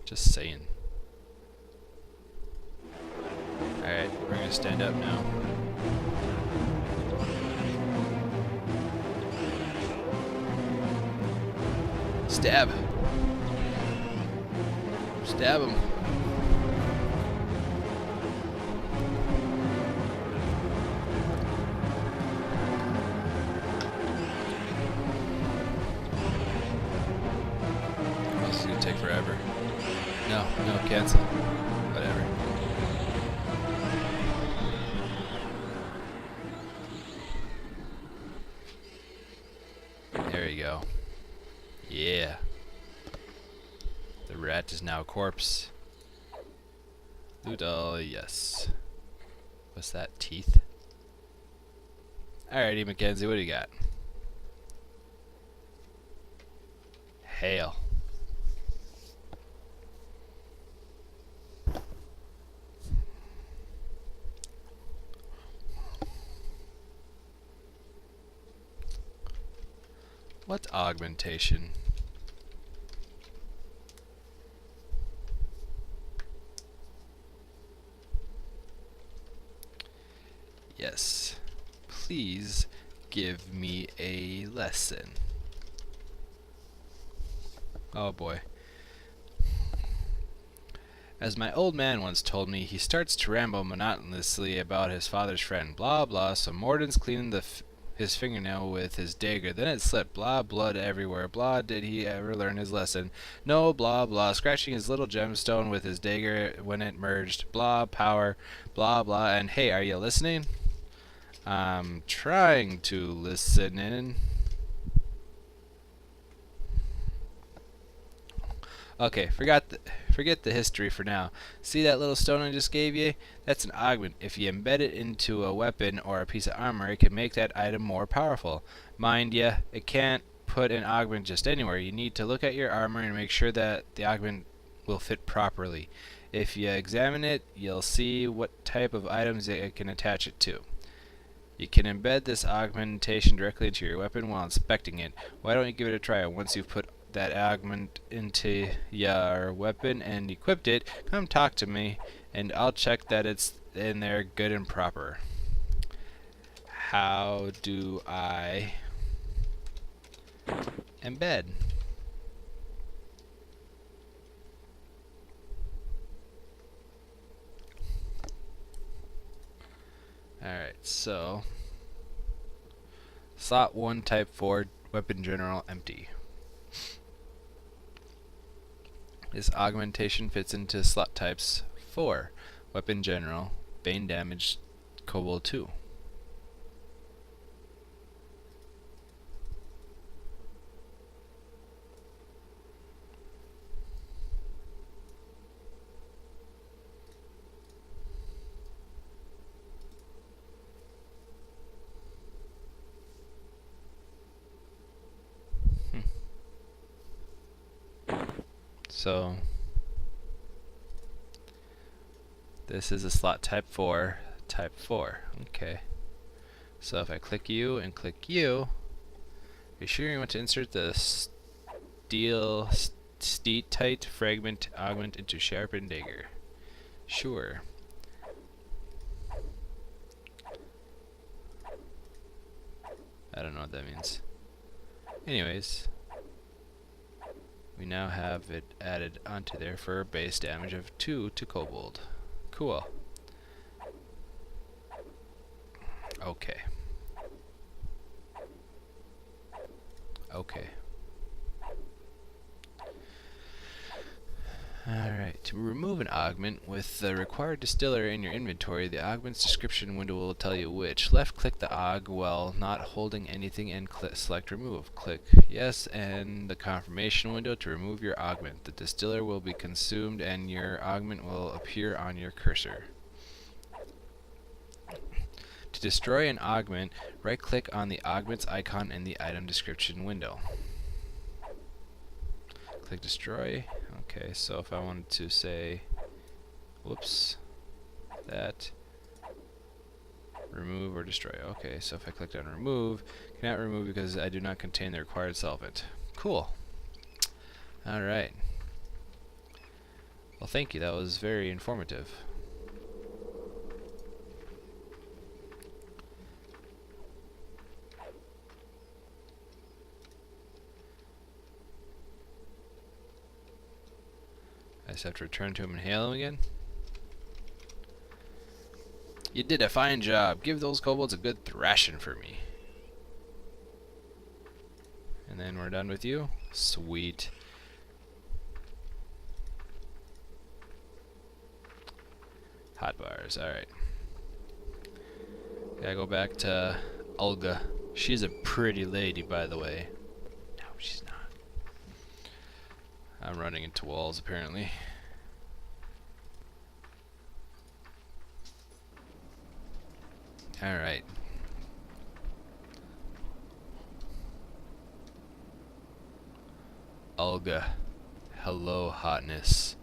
Just saying. Alright, we're gonna stand up now. Stab! Stab him! Take forever. No, cancel. Whatever. There you go. Yeah. The rat is now a corpse. Loot all, yes. What's that? Teeth? Alrighty, Mackenzie, what do you got? Hail. What's augmentation? Yes. Please give me a lesson. Oh boy. As my old man once told me, he starts to ramble monotonously about his father's friend. Blah blah. So Morden's cleaning his fingernail with his dagger. Then it slipped. Blah, blood everywhere. Blah, did he ever learn his lesson? No, blah, blah. Scratching his little gemstone with his dagger when it merged. Blah, power. Blah, blah. And hey, are you listening? I'm trying to listen in. Okay, forget the history for now. See that little stone I just gave you? That's an augment. If you embed it into a weapon or a piece of armor, it can make that item more powerful. Mind ya, it can't put an augment just anywhere. You need to look at your armor and make sure that the augment will fit properly. If you examine it, you'll see what type of items it can attach it to. You can embed this augmentation directly into your weapon while inspecting it. Why don't you give it a try? Once you've put that augment into your weapon and equipped it, come talk to me and I'll check that it's in there good and proper. How do I embed? Alright, so slot 1 type 4 weapon general empty. This augmentation fits into slot types 4 weapon general, bane damage, kobold 2. So this is a slot type 4, type 4. Okay. So if I click you and click you, be sure you want to insert the steel steatite fragment augment into sharpened dagger. Sure. I don't know what that means. Anyways, we now have it added onto there for a base damage of 2 to kobold. Cool. Okay. Okay. Alright, to remove an augment with the required distiller in your inventory, the augment's description window will tell you which. Left click the aug while not holding anything and select remove. Click yes and the confirmation window to remove your augment. The distiller will be consumed and your augment will appear on your cursor. To destroy an augment, right click on the augment's icon in the item description window. Click destroy. Okay, so if I wanted to say, whoops, that, remove or destroy. Okay, so if I clicked on remove, cannot remove because I do not contain the required solvent. Cool. Alright. Well, thank you. That was very informative. I just have to return to him and hail him again. You did a fine job. Give those kobolds a good thrashing for me. And then we're done with you. Sweet. Hot bars, alright. Gotta go back to Olga. She's a pretty lady, by the way. No, she's not. I'm running into walls, apparently. Alright. Olga. Hello, hotness.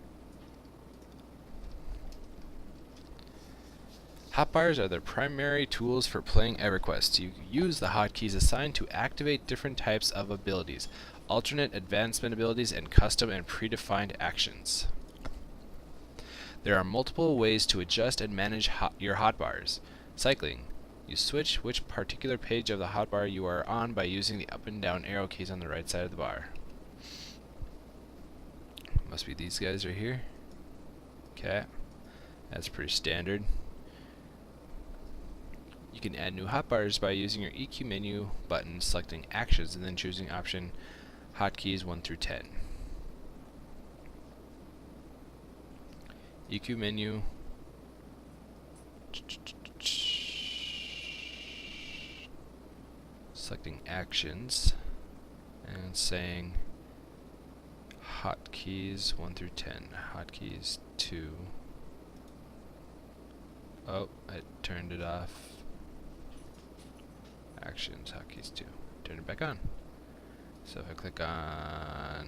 Hotbars are the primary tools for playing EverQuest. You use the hotkeys assigned to activate different types of abilities, alternate advancement abilities, and custom and predefined actions. There are multiple ways to adjust and manage your hotbars. Cycling. You switch which particular page of the hotbar you are on by using the up and down arrow keys on the right side of the bar. Must be these guys right here. Okay. That's pretty standard. You can add new hotbars by using your EQ menu button, selecting actions, and then choosing option hotkeys 1 through 10. EQ menu. Selecting actions and saying hotkeys 1 through 10. Hotkeys 2. Oh, I turned it off. Actions, hotkeys 2. Turn it back on. So if I click on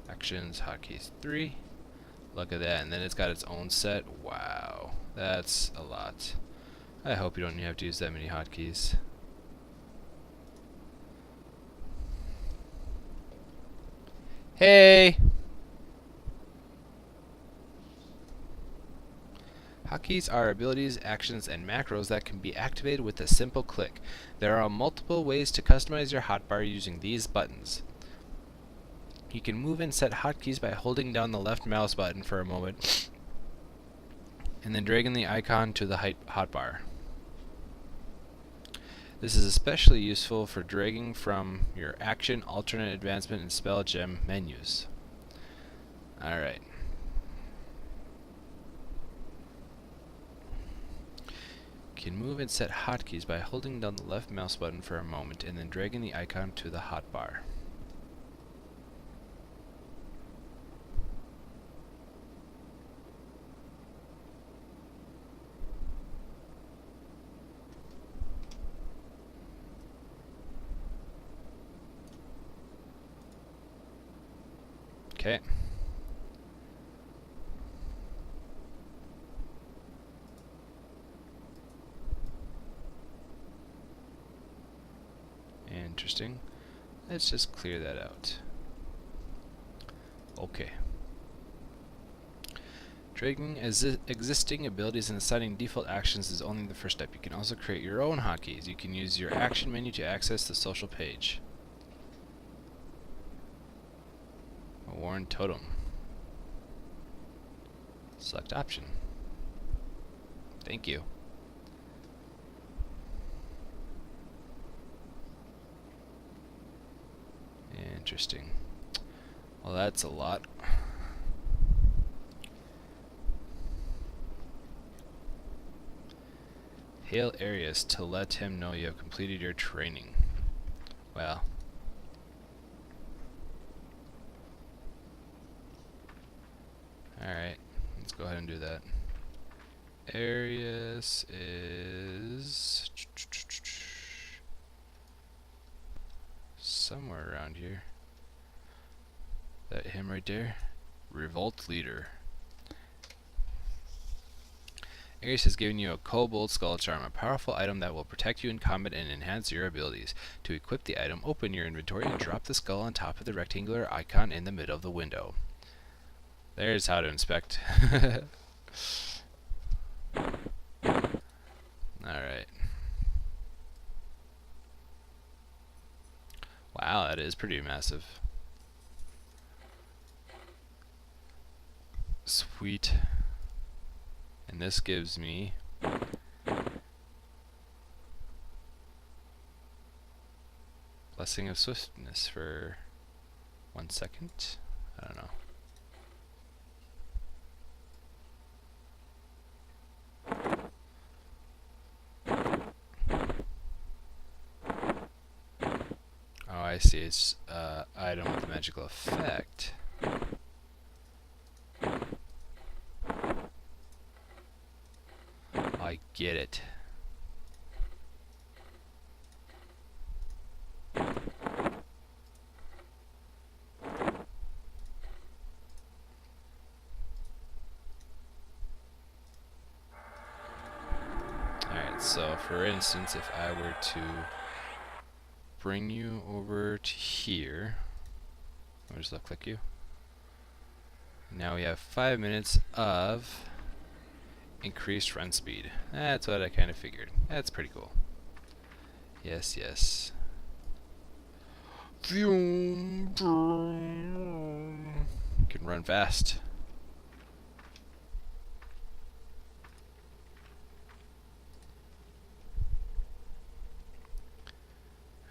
actions, hotkeys 3, look at that, and then it's got its own set. Wow, that's a lot. I hope you don't have to use that many hotkeys. Hey! Hotkeys are abilities, actions, and macros that can be activated with a simple click. There are multiple ways to customize your hotbar using these buttons. You can move and set hotkeys by holding down the left mouse button for a moment and then dragging the icon to the hotbar. This is especially useful for dragging from your action, alternate advancement, and spell gem menus. Alright. You can move and set hotkeys by holding down the left mouse button for a moment and then dragging the icon to the hotbar. Okay. Interesting. Let's just clear that out. Okay. Dragging existing abilities and assigning default actions is only the first step. You can also create your own hotkeys. You can use your action menu to access the social page. A worn totem. Select option. Thank you. Interesting. Well, that's a lot. Hail Arius to let him know you have completed your training. Well. Alright, let's go ahead and do that. Arius is somewhere around here. That him right there? Revolt Leader. Arius has given you a Kobold Skull Charm, a powerful item that will protect you in combat and enhance your abilities. To equip the item, open your inventory and drop the skull on top of the rectangular icon in the middle of the window. There's how to inspect. Alright. Wow, that is pretty massive. Sweet. And this gives me Blessing of Swiftness for 1 second. I don't know. Oh, I see. It's item with magical effect. I get it. So for instance, if I were to bring you over to here, I'll just left click you. Now we have 5 minutes of increased run speed. That's what I kind of figured. That's pretty cool. Yes, yes. You can run fast.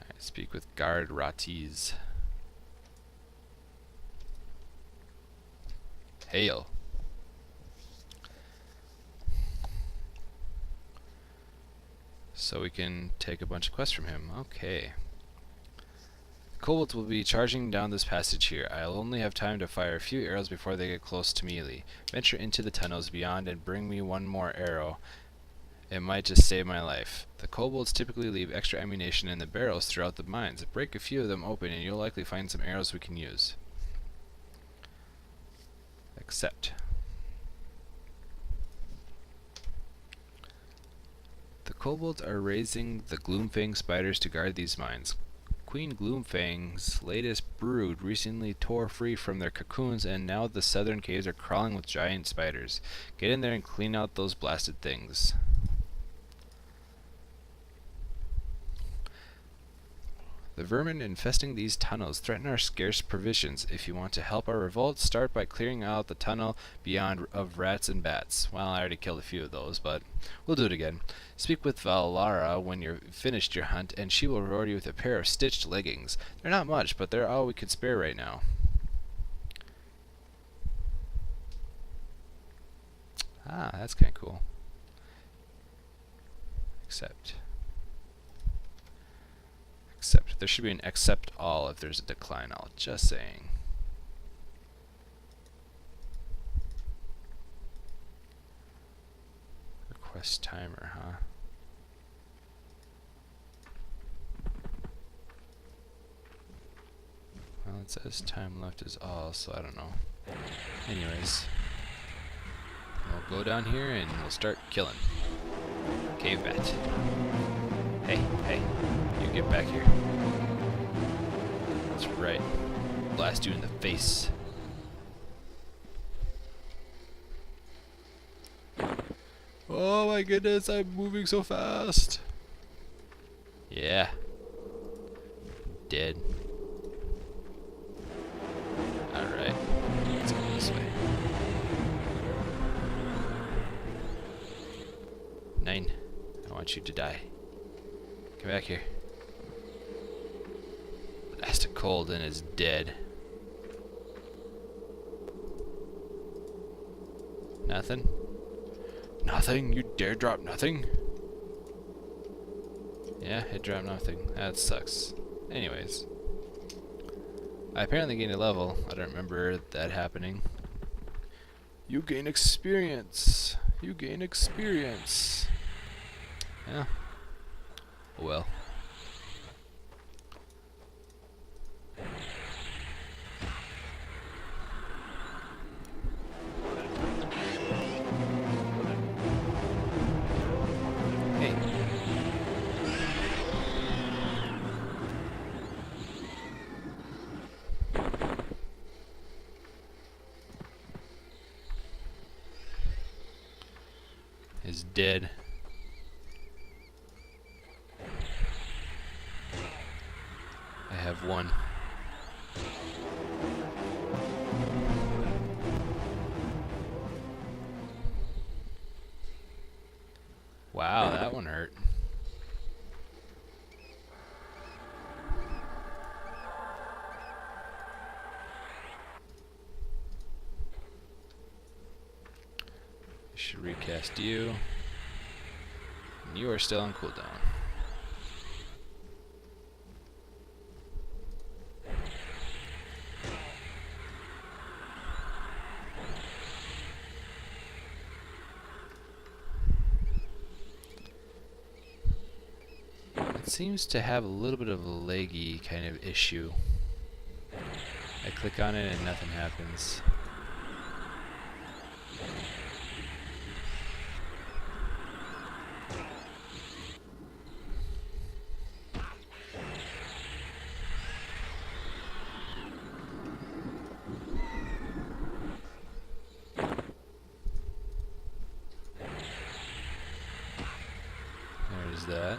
Alright, speak with guard Ratiz. Hail. So we can take a bunch of quests from him. Okay. Kobolds will be charging down this passage here. I'll only have time to fire a few arrows before they get close to melee. Venture into the tunnels beyond and bring me one more arrow. It might just save my life. The kobolds typically leave extra ammunition in the barrels throughout the mines. Break a few of them open and you'll likely find some arrows we can use. Accept. The kobolds are raising the Gloomfang spiders to guard these mines. Queen Gloomfang's latest brood recently tore free from their cocoons, and now the southern caves are crawling with giant spiders. Get in there and clean out those blasted things. The vermin infesting these tunnels threaten our scarce provisions. If you want to help our revolt, start by clearing out the tunnel beyond of rats and bats. Well, I already killed a few of those, but we'll do it again. Speak with Valara when you're finished your hunt, and she will reward you with a pair of stitched leggings. They're not much, but they're all we could spare right now. Ah, that's kind of cool. Accept. Accept. There should be an accept all if there's a decline all. Just saying. Request timer, huh? Well, it says time left is all, so I don't know. Anyways, we'll go down here and we'll start killing. Cave bat. Hey, hey, you get back here. That's right. Blast you in the face. Oh my goodness, I'm moving so fast. Yeah. Dead. Alright. Let's go this way. 9. I want you to die. Come back here. Blast a cold and is dead. Nothing? Nothing? You dare drop nothing? Yeah, it dropped nothing. That sucks. Anyways. I apparently gained a level. I don't remember that happening. You gain experience. You gain experience. Yeah. Well. Hey. Is dead. I have one. Wow, that one hurt. I should recast you. And you are still on cooldown. It seems to have a little bit of a laggy kind of issue. I click on it and nothing happens. use that.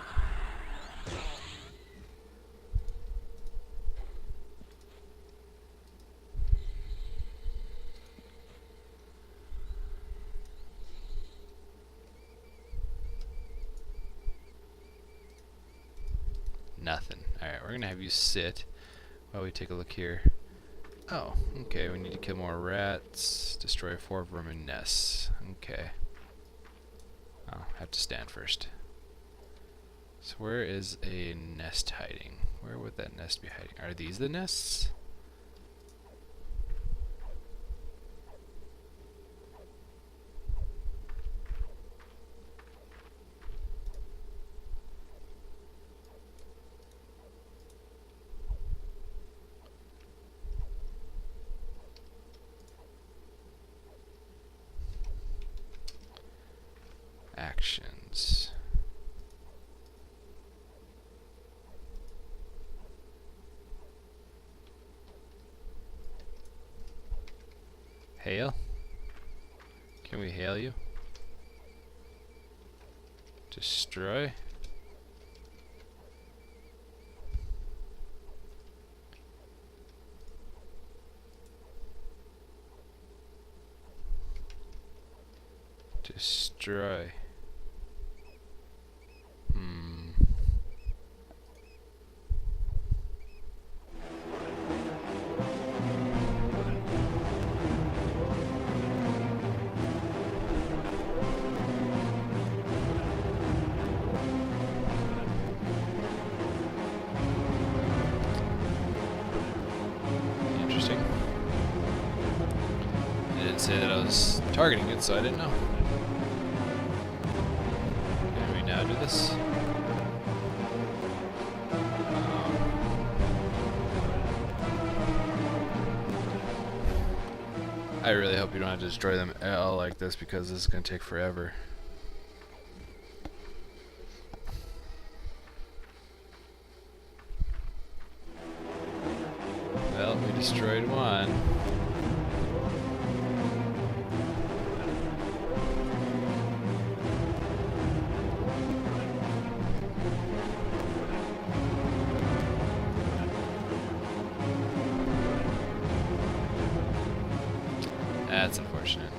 Nothing. Alright, we're gonna have you sit while we take a look here. Oh, okay, we need to kill more rats, destroy 4 vermin nests. Okay. Oh, I have to stand first. So where is a nest hiding? Where would that nest be hiding? Are these the nests? Actions. Hail? Can we hail you? Destroy? Destroy. Interesting. It didn't say that I was targeting it, so I didn't know. Can we now do this? I really hope you don't have to destroy them all like this, because this is going to take forever. Well, we destroyed one. That's unfortunate.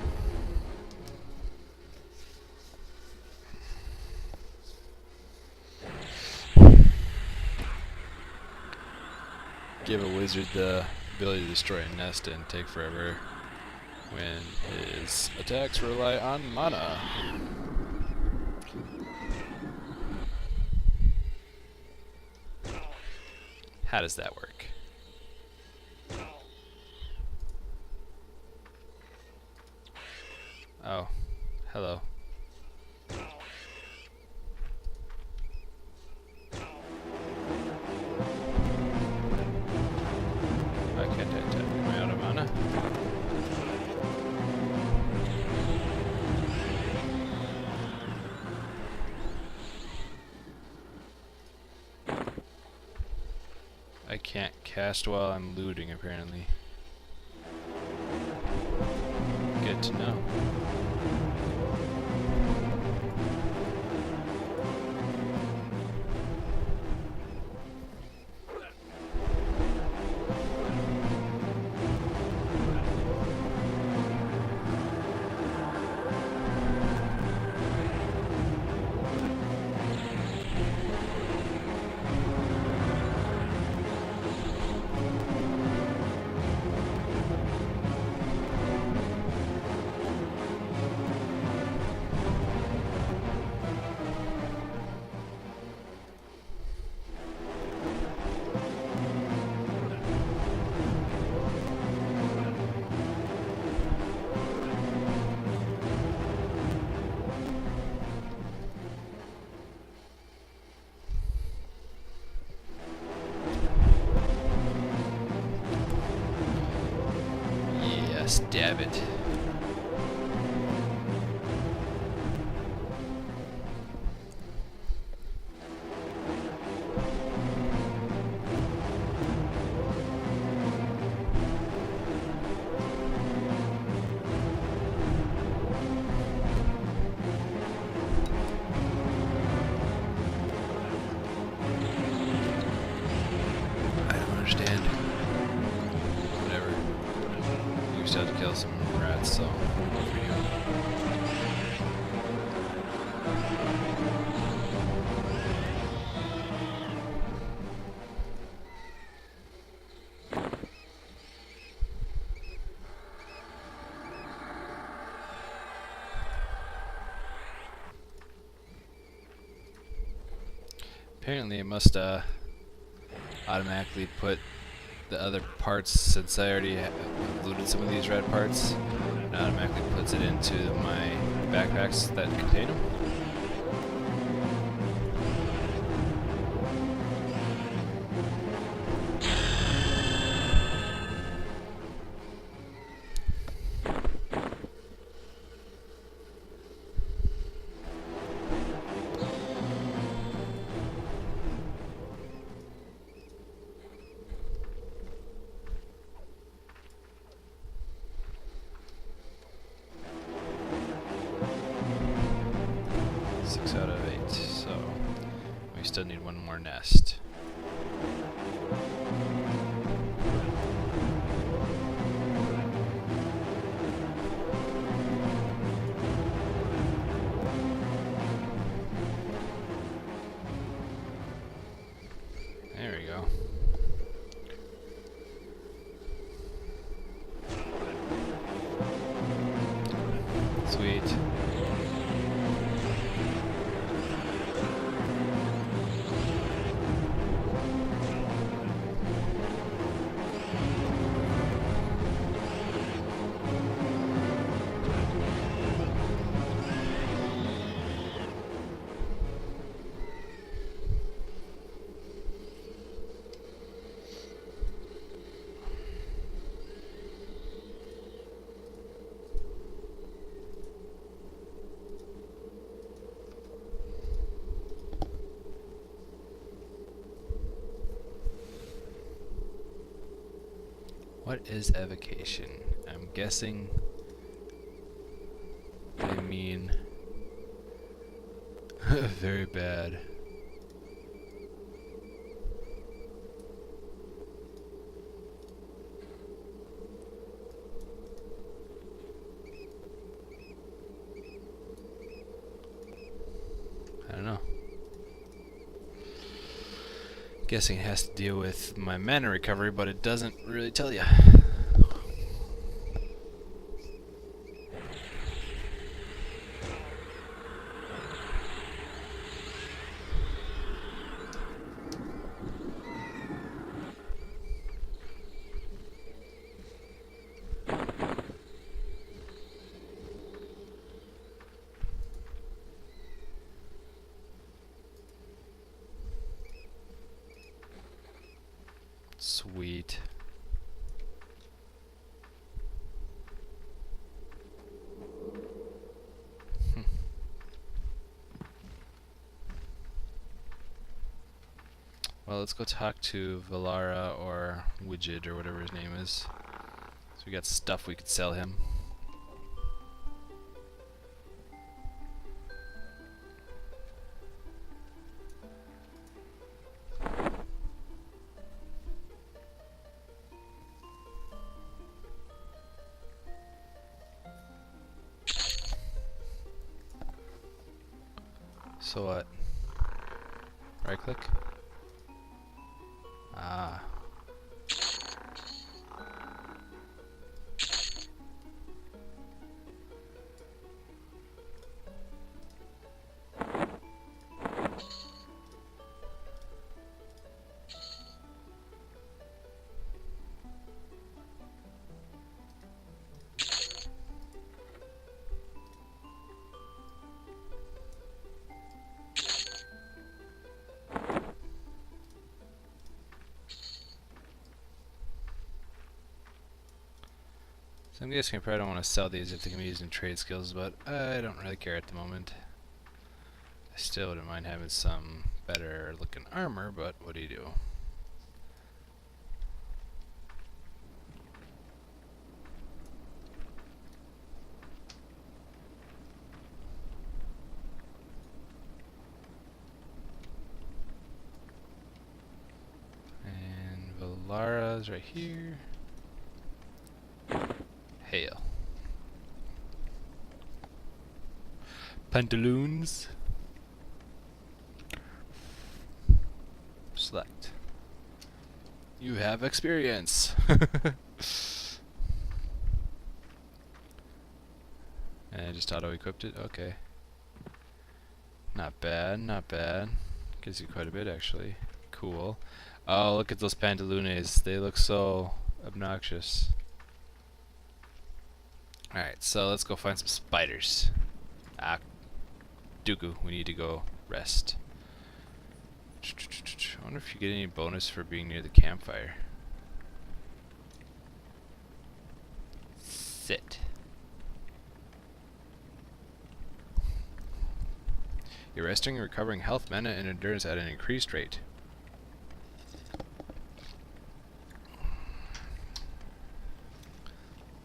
Give a wizard the ability to destroy a nest and take forever when his attacks rely on mana. How does that work? Oh, hello. Why can't I tap? Am I out of mana? I can't cast while I'm looting, apparently. Good to know. Stab it. Apparently it must automatically put the other parts, since I already loaded some of these red parts, it automatically puts it into my backpacks that contain them. Out of 8, so we still need one more nest. There we go. Sweet. What is evocation? I'm guessing they mean very bad. I don't know. Guessing it has to deal with my mana recovery, but it doesn't really tell you. Sweet. Well, let's go talk to Valara or Widget or whatever his name is. So we got stuff we could sell him. So what? Right click? Ah. So I'm guessing I probably don't want to sell these if they can be used in trade skills, but I don't really care at the moment. I still wouldn't mind having some better looking armor, but what do you do? And Valara's right here. Hail. Pantaloons. Select. You have experience. And I just auto-equipped it. Okay. Not bad, not bad. Gives you quite a bit, actually. Cool. Oh, look at those pantalones. They look so obnoxious. Alright, so let's go find some spiders. Ah, Dooku, we need to go rest. I wonder if you get any bonus for being near the campfire. Sit. You're resting and recovering health, mana, and endurance at an increased rate.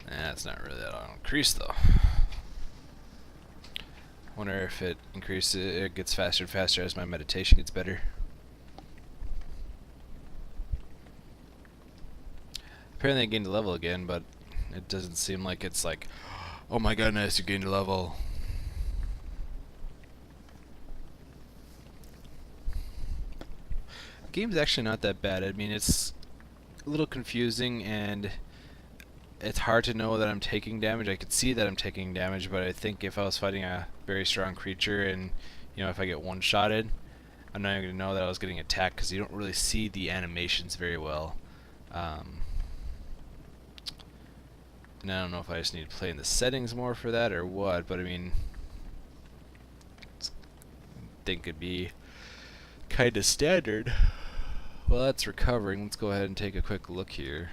That's not really that increased though. Wonder if it increases, it gets faster and faster as my meditation gets better. Apparently I gained a level again, but it doesn't seem like it's like, oh my goodness, you gained a level. The game's actually not that bad. I mean, it's a little confusing and it's hard to know that I'm taking damage. I could see that I'm taking damage, but I think if I was fighting a very strong creature and, you know, if I get one-shotted, I'm not even going to know that I was getting attacked because you don't really see the animations very well. And I don't know if I just need to play in the settings more for that or what, but I mean, I think it'd be kind of standard. Well, that's recovering. Let's go ahead and take a quick look here.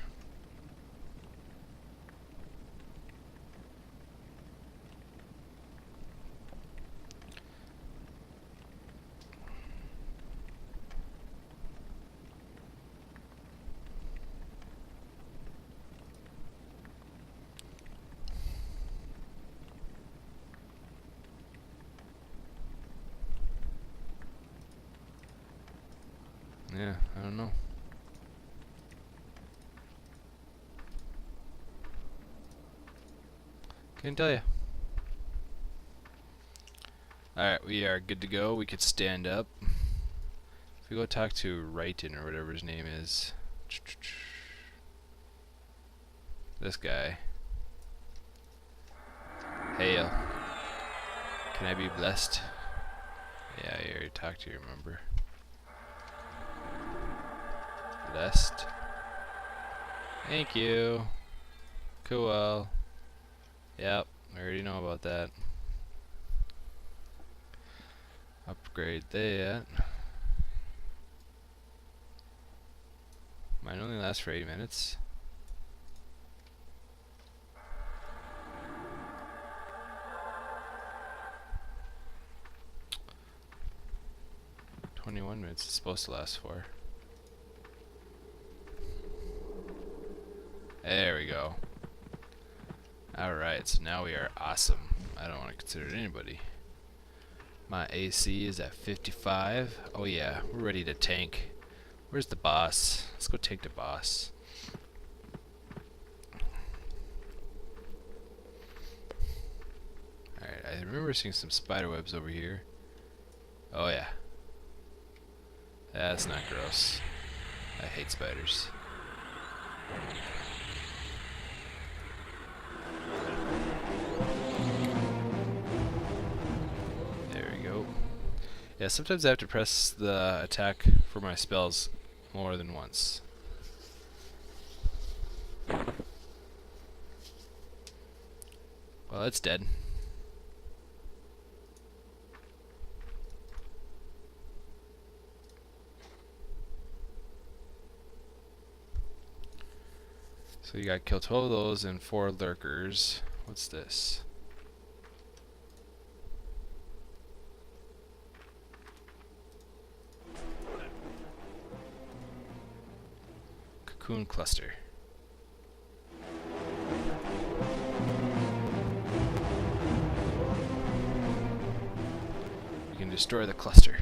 Yeah, I don't know. Can't tell you. Alright, we are good to go. We could stand up. If we go talk to Wrighton or whatever his name is. This guy. Hail. Can I be blessed? Yeah, I already talked to you, remember? Blessed. Thank you. Cool. Yep, I already know about that. Upgrade that. Mine only lasts for 8 minutes. "21 minutes it's supposed to last for." There we go. Alright, so now we are awesome. I don't want to consider it anybody. My AC is at 55. Oh yeah, we're ready to tank. Where's the boss? Let's go take the boss. Alright, I remember seeing some spider webs over here. Oh yeah. That's not gross. I hate spiders. Yeah, sometimes I have to press the attack for my spells more than once. Well, it's dead. So you gotta kill 12 of those and 4 lurkers. What's this? Cocoon cluster. You can destroy the cluster.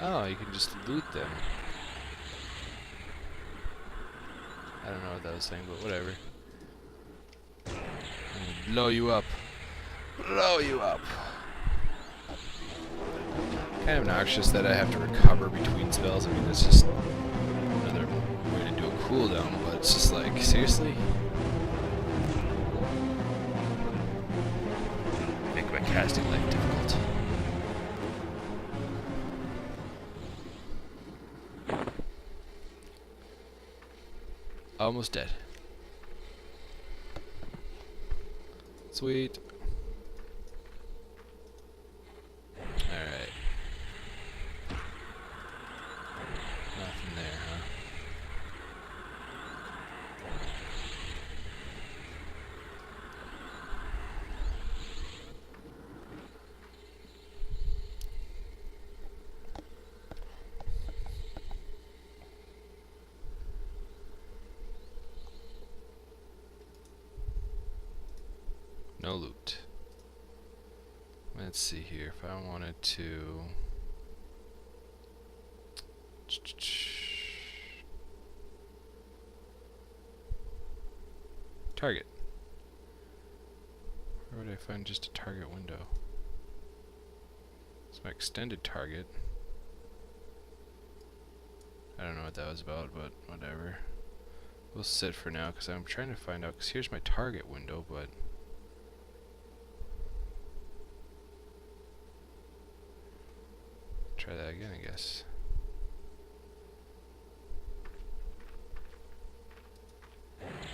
Oh, you can just loot them. I don't know what that was saying, but whatever. Blow you up. Blow you up. Kind of obnoxious that I have to recover between spells. I mean, that's just another way to do a cooldown, but it's just like seriously? Make my casting life difficult. Almost dead. Sweet. Alright. Nothing there, huh? No loot. Let's see here. If I wanted to... Target. Where would I find just a target window? It's my extended target. I don't know what that was about, but whatever. We'll sit for now because I'm trying to find out, because here's my target window, but... Try that again, I guess.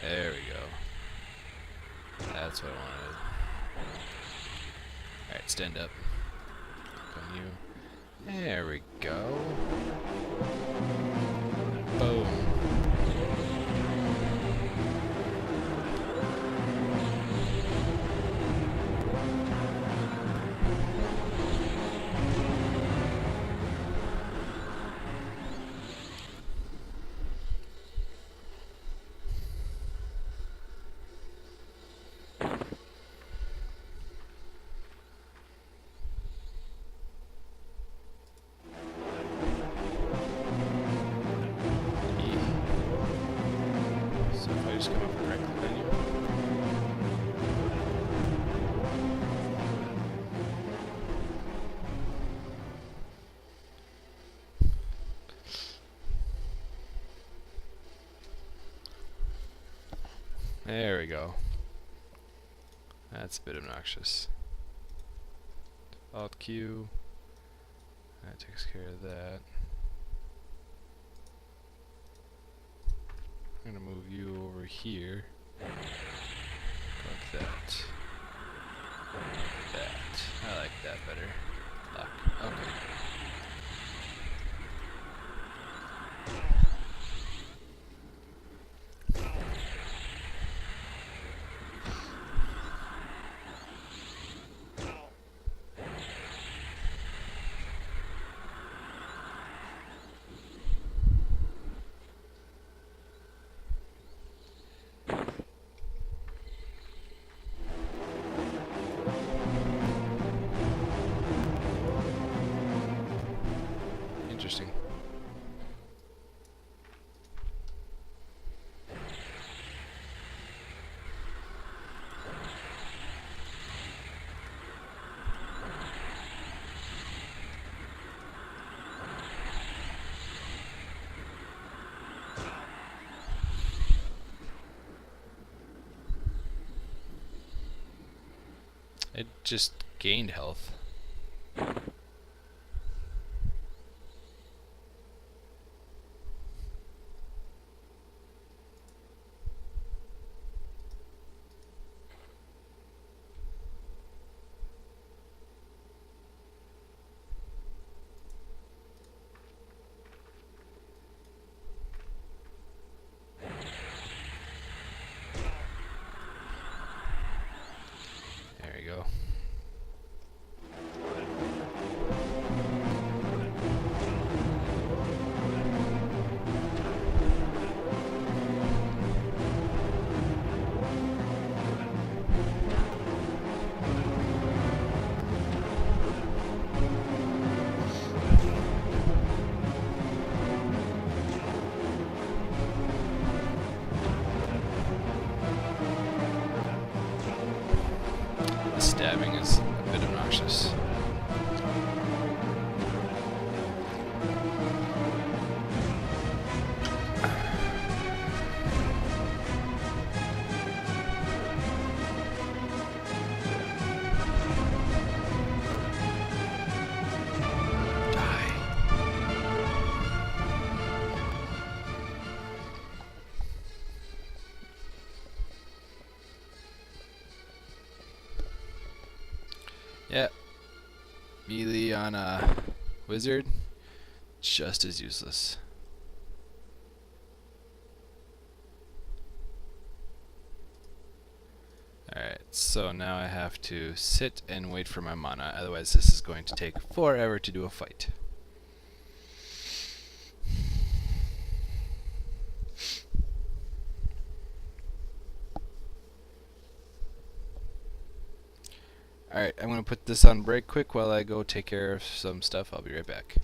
There we go. That's what I wanted. Alright, stand up. Click on you. There we go. Boom. Just come up and right click menu. There we go. That's a bit obnoxious. Alt Q. That takes care of that. I'm gonna move you over here. Like that. Like that. I like that better. Lock. Okay. Interesting. It just gained health. There you go. Stabbing is a bit obnoxious. Yeah, melee on a wizard, just as useless. Alright, so now I have to sit and wait for my mana, otherwise this is going to take forever to do a fight. Alright, I'm going to put this on break quick while I go take care of some stuff. I'll be right back.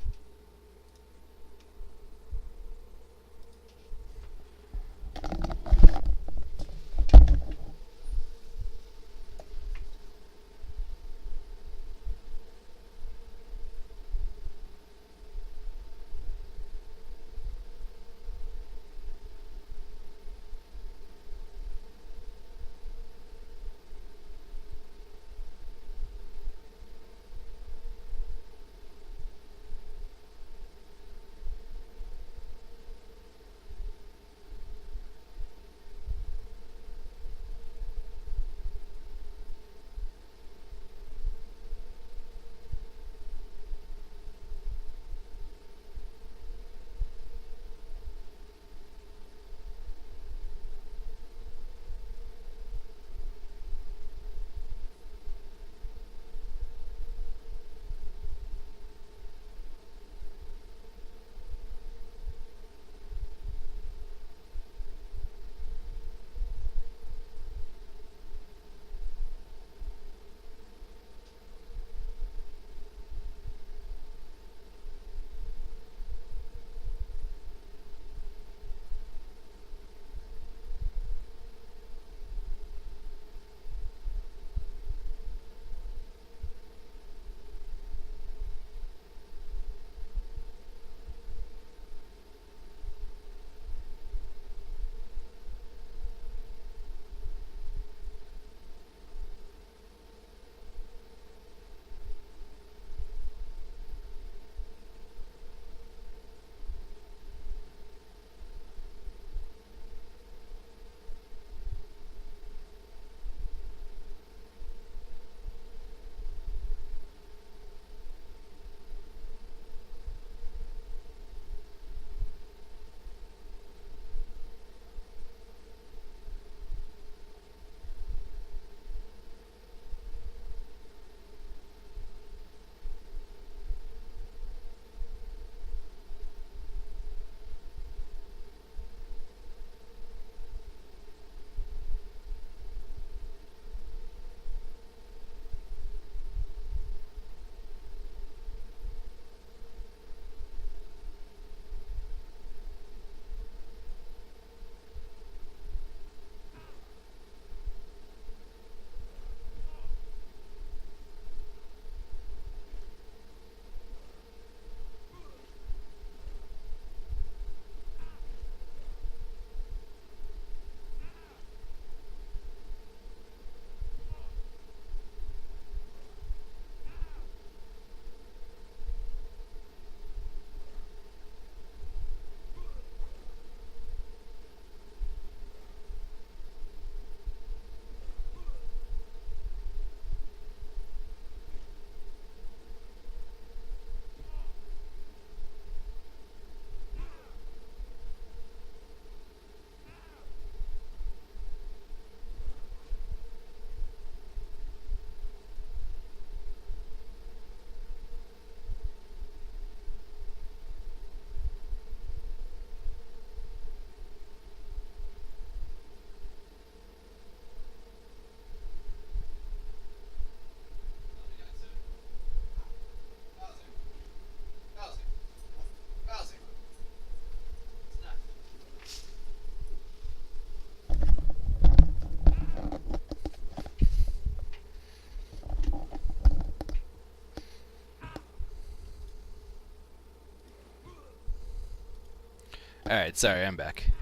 Alright, sorry, I'm back.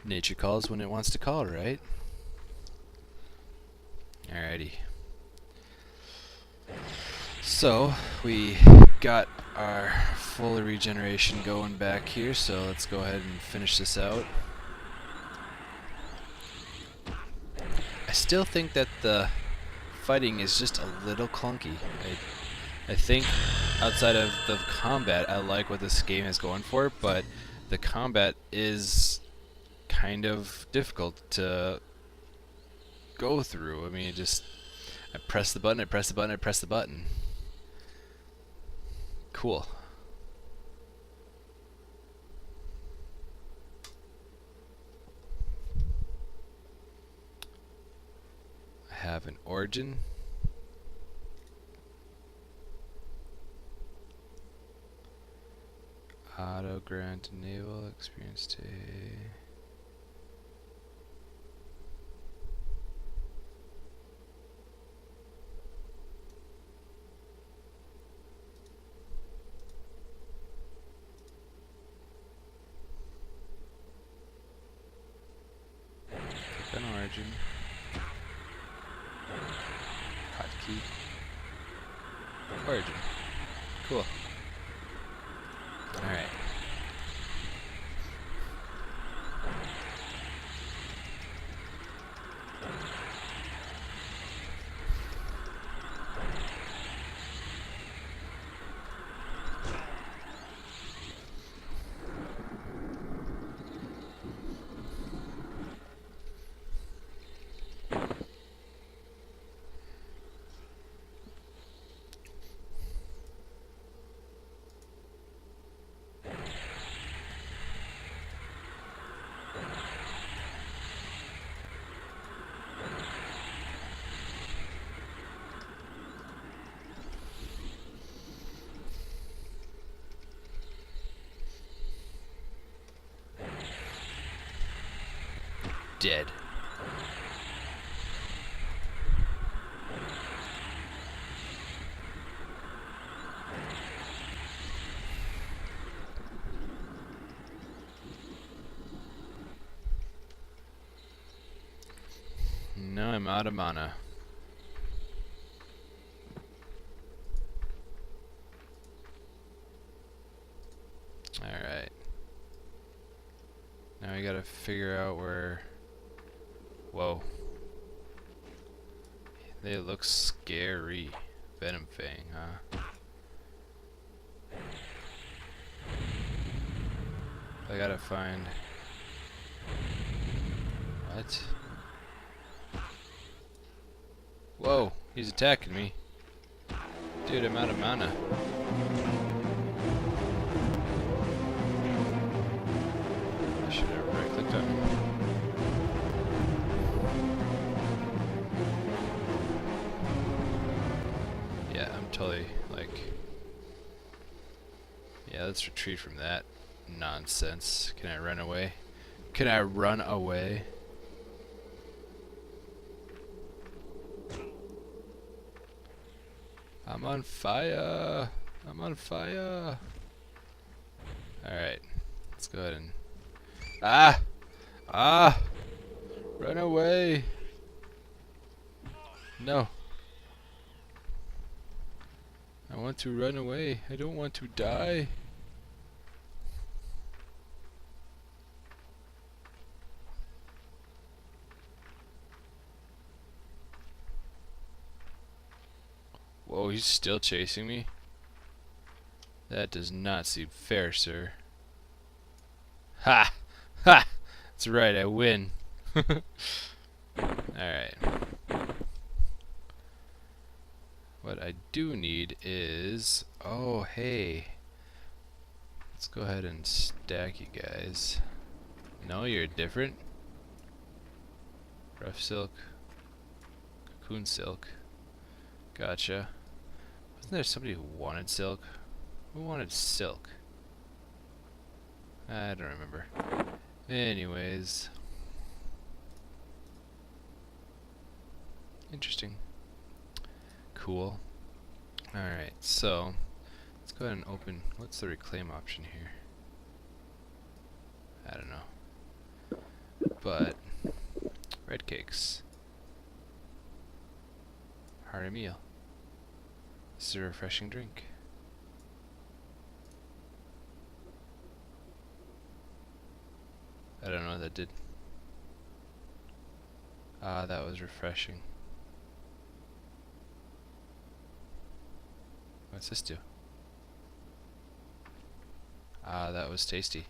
Nature calls when it wants to call, right? Alrighty. So, we got our full regeneration going back here, so let's go ahead and finish this out. I still think that the fighting is just a little clunky. I think outside of the combat, I like what this game is going for, but the combat is kind of difficult to go through. I mean, I press the button, I press the button, I press the button. Cool. I have an origin. Auto grant enable experience to click on origin. Hotkey. Origin. Cool. Alright. Dead. Now I'm out of mana. Alright. Now we gotta figure out where... Whoa. They look scary. Venom Fang, huh? I gotta find... What? Whoa, he's attacking me. Dude, I'm out of mana. I should have right-clicked on him. Yeah, I'm totally, like... Yeah, let's retreat from that nonsense. Can I run away? Can I run away? I'm on fire! I'm on fire! Alright, let's go ahead and... Ah! Ah! Run away! No. I want to run away. I don't want to die. Whoa, he's still chasing me? That does not seem fair, sir. Ha! Ha! That's right, I win. Alright. What I do need is... Oh, hey. Let's go ahead and stack you guys. No, you're different. Rough silk. Cocoon silk. Gotcha. Wasn't there somebody who wanted silk? Who wanted silk? I don't remember. Anyways. Interesting. Cool. Alright, so let's go ahead and open... What's the reclaim option here? I don't know. But red cakes. Hearty meal. This is a refreshing drink. I don't know what that did. Ah, that was refreshing. What's this do? Ah, that was tasty.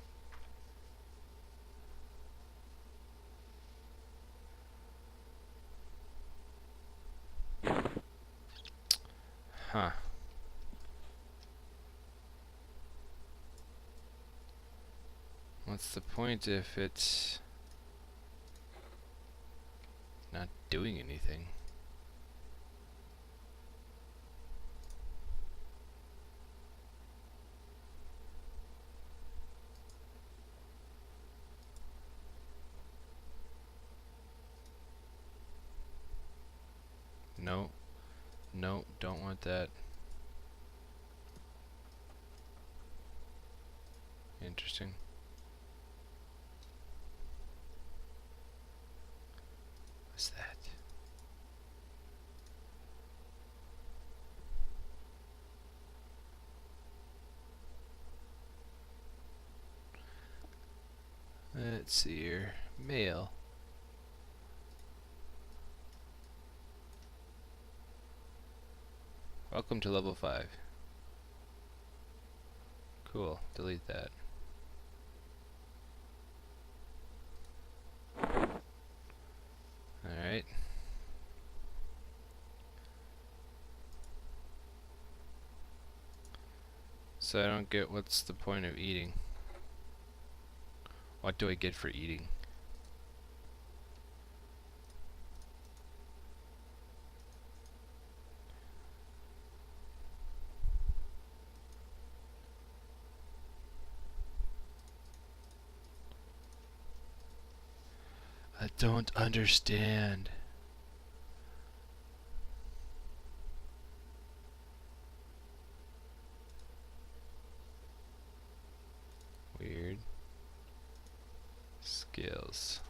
Huh. What's the point if it's not doing anything? No. No, don't want that. Interesting. What's that? Let's see here. Mail. Welcome to level 5. Cool. Delete that. Alright. So I don't get what's the point of eating. What do I get for eating? I don't understand. Weird. Skills.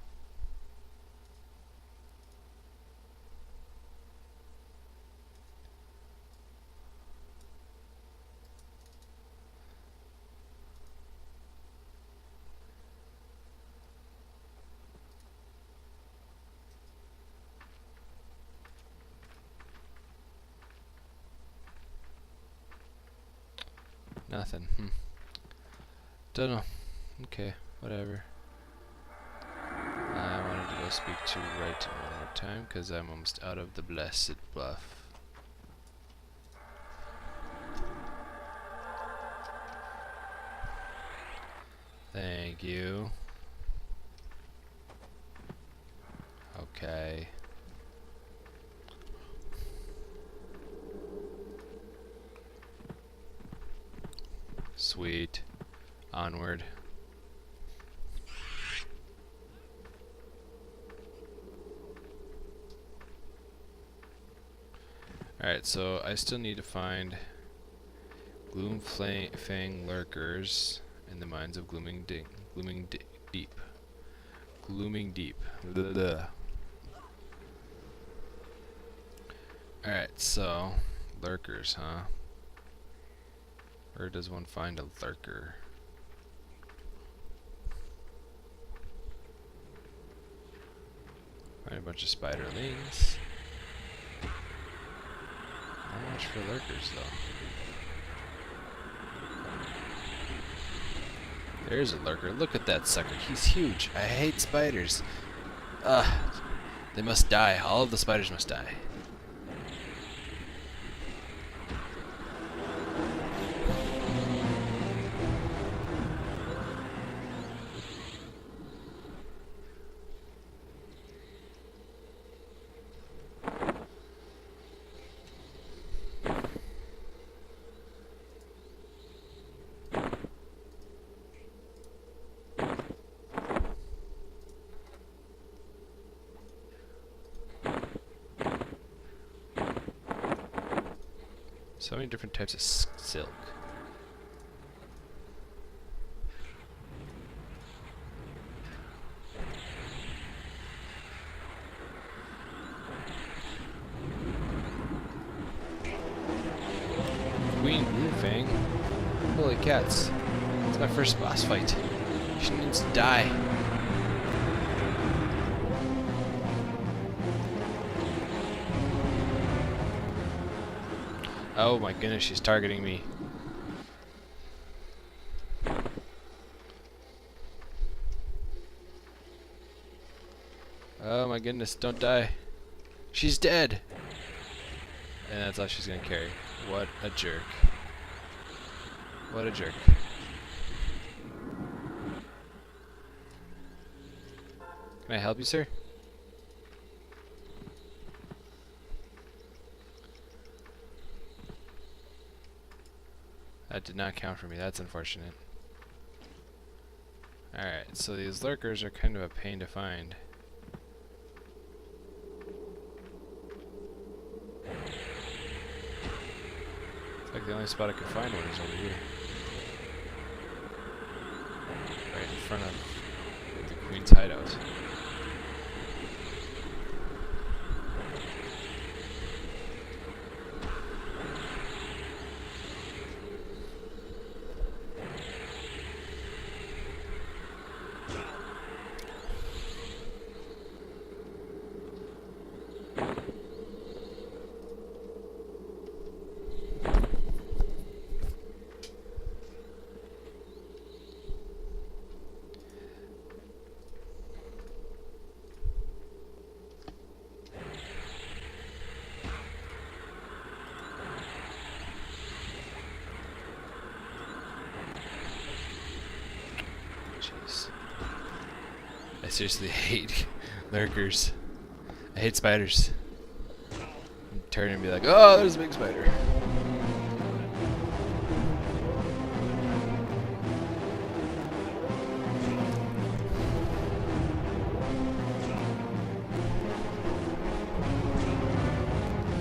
Nothing. Don't know. Okay, whatever. I wanted to go speak to Wright one more time because I'm almost out of the blessed bluff. Thank you. Okay. Sweet. Onward. Alright, so I still need to find Gloomfang lurkers in the mines of Glooming Deep. Glooming Deep. Alright, so lurkers, huh? Where does one find a lurker? Find a bunch of spiderlings. Not much for lurkers though. There's a lurker. Look at that sucker. He's huge. I hate spiders. They must die. All of the spiders must die. So many different types of silk. Queen Gloomfang? Holy cats. It's my first boss fight. She needs to die. Oh my goodness, she's targeting me. Oh my goodness, don't die. She's dead! And that's all she's gonna carry. What a jerk. What a jerk. Can I help you, sir? That did not count for me. That's unfortunate. Alright, so these lurkers are kind of a pain to find. It's like the only spot I could find one is over here. Right in front of the Queen's hideout. I seriously hate lurkers. I hate spiders. I'd turn and be like, oh, there's a big spider.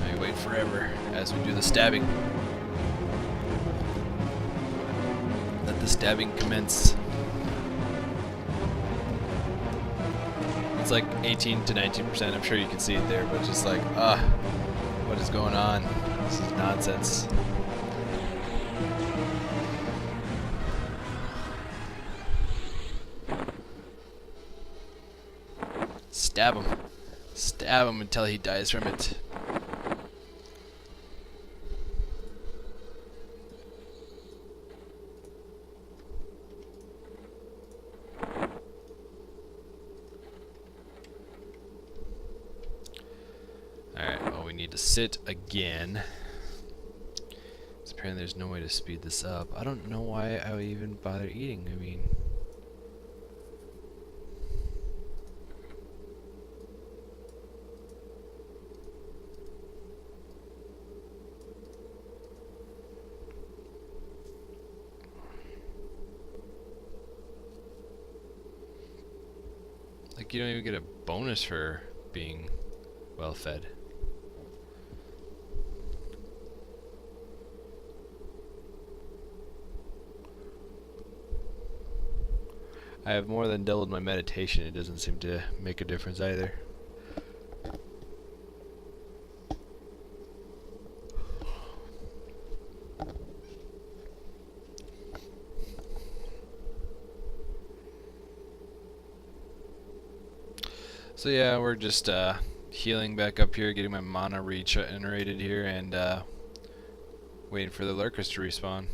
I wait forever as we do the stabbing. Let the stabbing commence. It's like 18 to 19%. I'm sure you can see it there, but just like, what is going on? This is nonsense. Stab him. Stab him until he dies from it. Need to sit again. So apparently there's no way to speed this up. I don't know why I would even bother eating. I mean, like you don't even get a bonus for being well fed. I have more than doubled my meditation. It doesn't seem to make a difference either. So yeah, we're just healing back up here, getting my mana regenerated here, and waiting for the lurkers to respawn.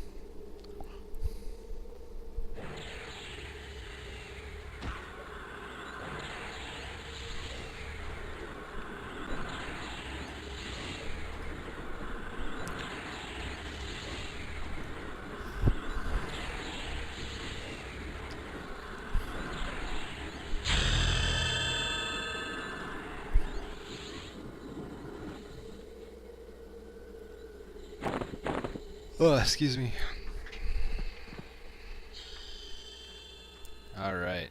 Oh, excuse me. All right.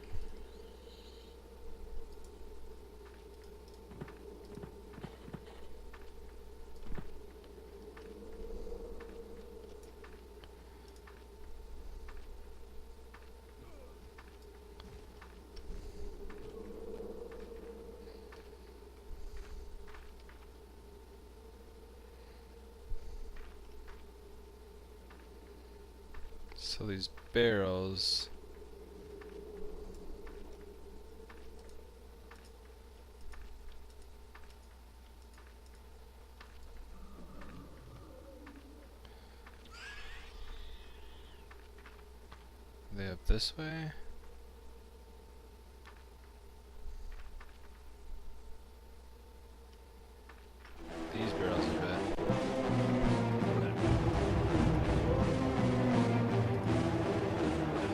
So these barrels. this way? These barrels are bad.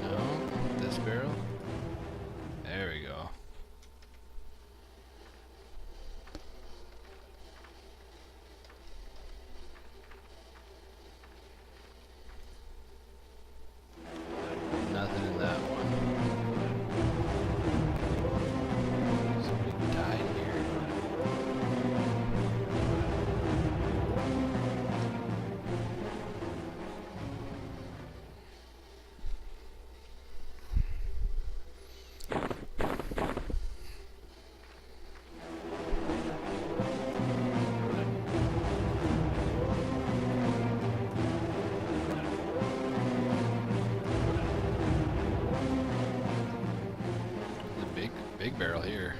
No, this barrel. There we go. Nothing in that one. Somebody died here. Big barrel here.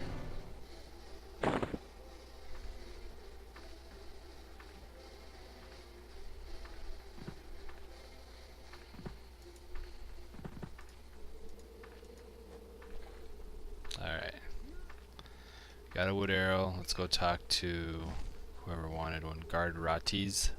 Alright. Got a wood arrow. Let's go talk to whoever wanted one. Guard Ratis.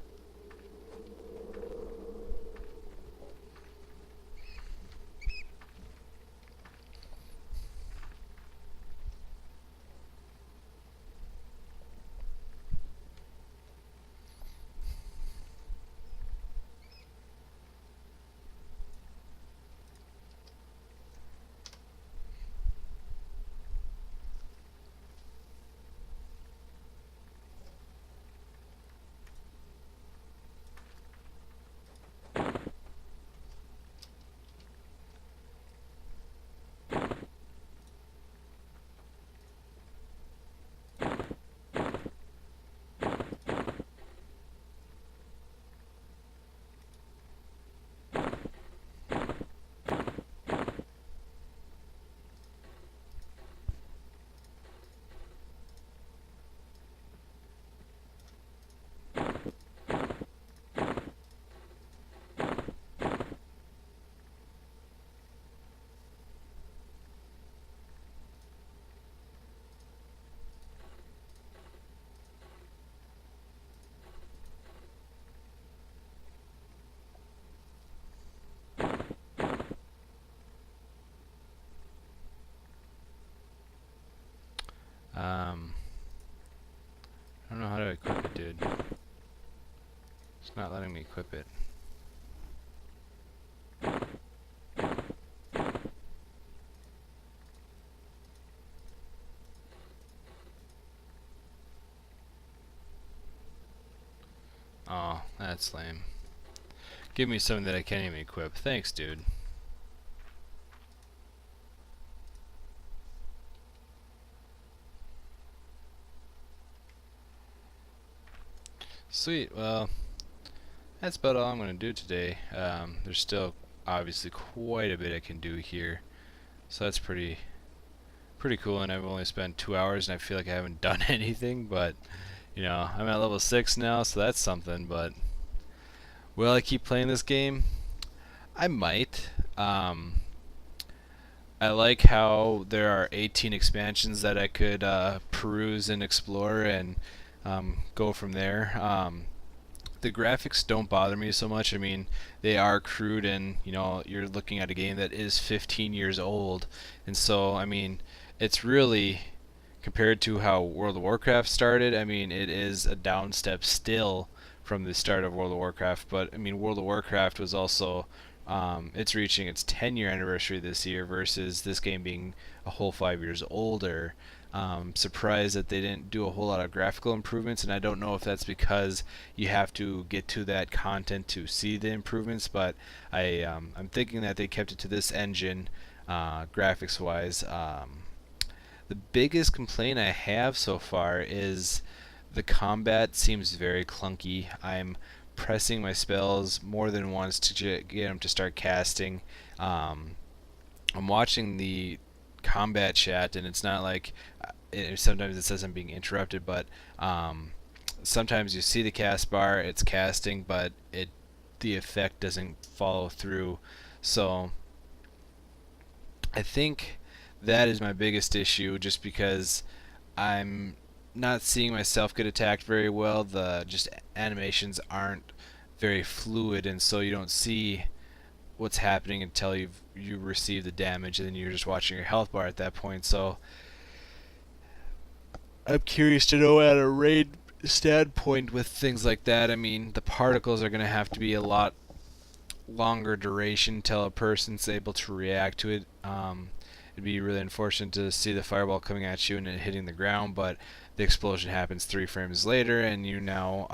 I don't know how to equip it, dude. It's not letting me equip it. Oh, that's lame. Give me something that I can't even equip. Thanks, dude. Sweet, well, that's about all I'm going to do today. There's still obviously quite a bit I can do here, so that's pretty cool, and I've only spent 2 hours and I feel like I haven't done anything, but you know, I'm at level 6 now, so that's something. But will I keep playing this game? I might. I like how there are 18 expansions that I could peruse and explore and go from there. The graphics don't bother me so much. I mean, they are crude, and you know, you're looking at a game that is 15 years old, and so I mean, it's really, compared to how World of Warcraft started, I mean, it is a down step still from the start of World of Warcraft. But I mean, World of Warcraft was also it's reaching its 10-year anniversary this year versus this game being a whole 5 years older. Surprised that they didn't do a whole lot of graphical improvements, and I don't know if that's because you have to get to that content to see the improvements, but I'm thinking that they kept it to this engine graphics wise. The biggest complaint I have so far is the combat seems very clunky. I'm pressing my spells more than once to get them to start casting. I'm watching the combat chat, and it's not like sometimes it says I'm being interrupted, but sometimes you see the cast bar, it's casting, but the effect doesn't follow through. So I think that is my biggest issue, just because I'm not seeing myself get attacked very well. The just animations aren't very fluid, and so you don't see what's happening until you receive the damage, and then you're just watching your health bar at that point. So I'm curious to know at a raid standpoint with things like that. I mean, the particles are going to have to be a lot longer duration until a person's able to react to it. It'd be really unfortunate to see the fireball coming at you and it hitting the ground, but the explosion happens 3 frames later, and you now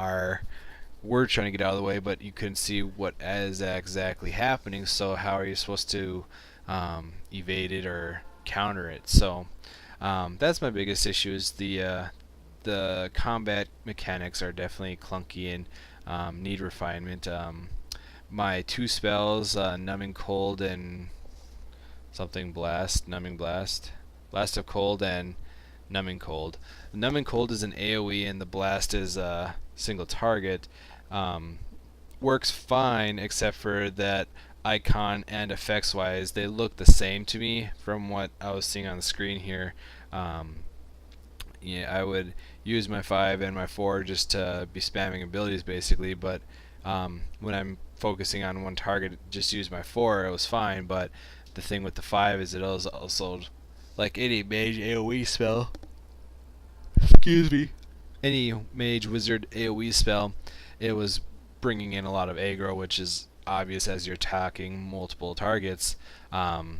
were trying to get out of the way, but you couldn't see what is exactly happening. So how are you supposed to evade it or counter it? So that's my biggest issue. Is the combat mechanics are definitely clunky and need refinement. My two spells, Numbing Cold and something Blast, Numbing Blast, Blast of Cold and Numbing Cold. The Numbing Cold is an AoE and the Blast is a single target. Works fine except for that icon and effects wise they look the same to me from what I was seeing on the screen here. Yeah, I would use my 5 and my 4 just to be spamming abilities basically, but when I'm focusing on one target, just use my 4, it was fine. But the thing with the 5 is it was also like any mage AoE spell. Excuse me. Any mage wizard AoE spell, it was bringing in a lot of aggro, which is obvious as you're attacking multiple targets. The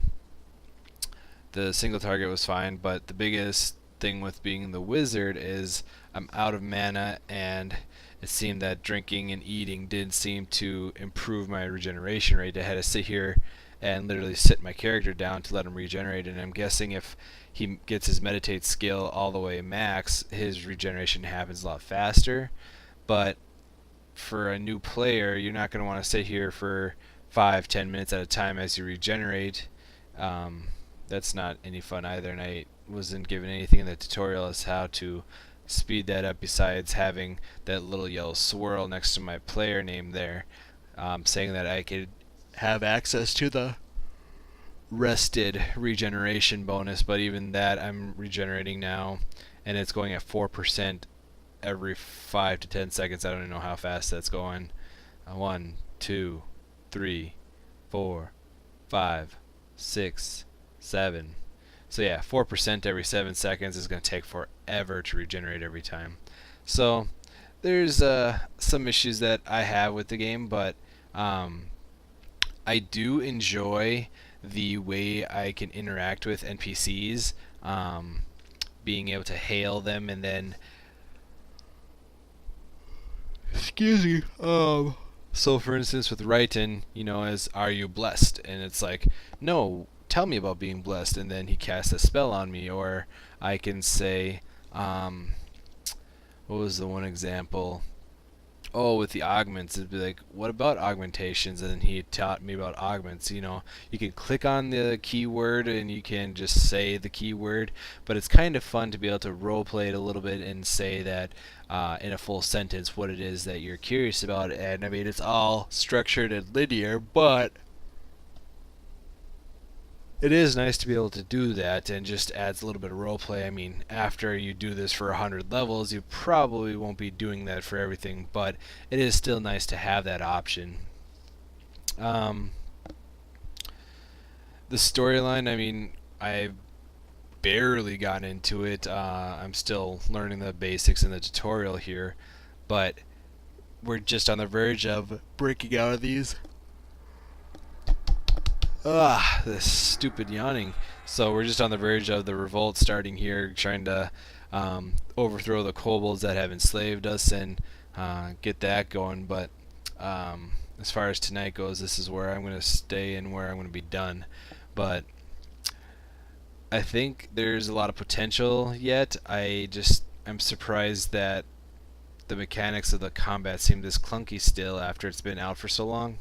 single target was fine, but the biggest thing with being the wizard is I'm out of mana, and it seemed that drinking and eating didn't seem to improve my regeneration rate. I had to sit here and literally sit my character down to let him regenerate, and I'm guessing if he gets his meditate skill all the way max, his regeneration happens a lot faster. But for a new player, you're not going to want to sit here for 5-10 minutes at a time as you regenerate. That's not any fun either, and I wasn't given anything in the tutorial as how to speed that up besides having that little yellow swirl next to my player name there, saying that I could have access to the rested regeneration bonus. But even that, I'm regenerating now, and it's going at 4% every 5 to 10 seconds. I don't even know how fast that's going. 1, 2, 3, 4, 5, 6, 7. So yeah, 4% every 7 seconds is going to take forever to regenerate every time. So there's some issues that I have with the game, but I do enjoy the way I can interact with NPCs, being able to hail them and then excuse me. So for instance with Raiten, as are you blessed? And it's like, no, tell me about being blessed, and then he casts a spell on me. Or I can say, what was the one example? Oh, with the augments, it'd be like, what about augmentations? And then he taught me about augments. You can click on the keyword and you can just say the keyword, but it's kind of fun to be able to roleplay it a little bit and say that in a full sentence what it is that you're curious about. And I mean, it's all structured and linear, but it is nice to be able to do that, and just adds a little bit of roleplay. I mean, after you do this for 100 levels, you probably won't be doing that for everything, but it is still nice to have that option. The storyline, I mean, I've barely gotten into it. I'm still learning the basics in the tutorial here, but we're just on the verge of breaking out of these. This stupid yawning. So we're just on the verge of the revolt starting here, trying to overthrow the kobolds that have enslaved us and get that going. But as far as tonight goes, this is where I'm going to stay and where I'm going to be done. But I think there's a lot of potential yet. I'm surprised that the mechanics of the combat seem this clunky still after it's been out for so long.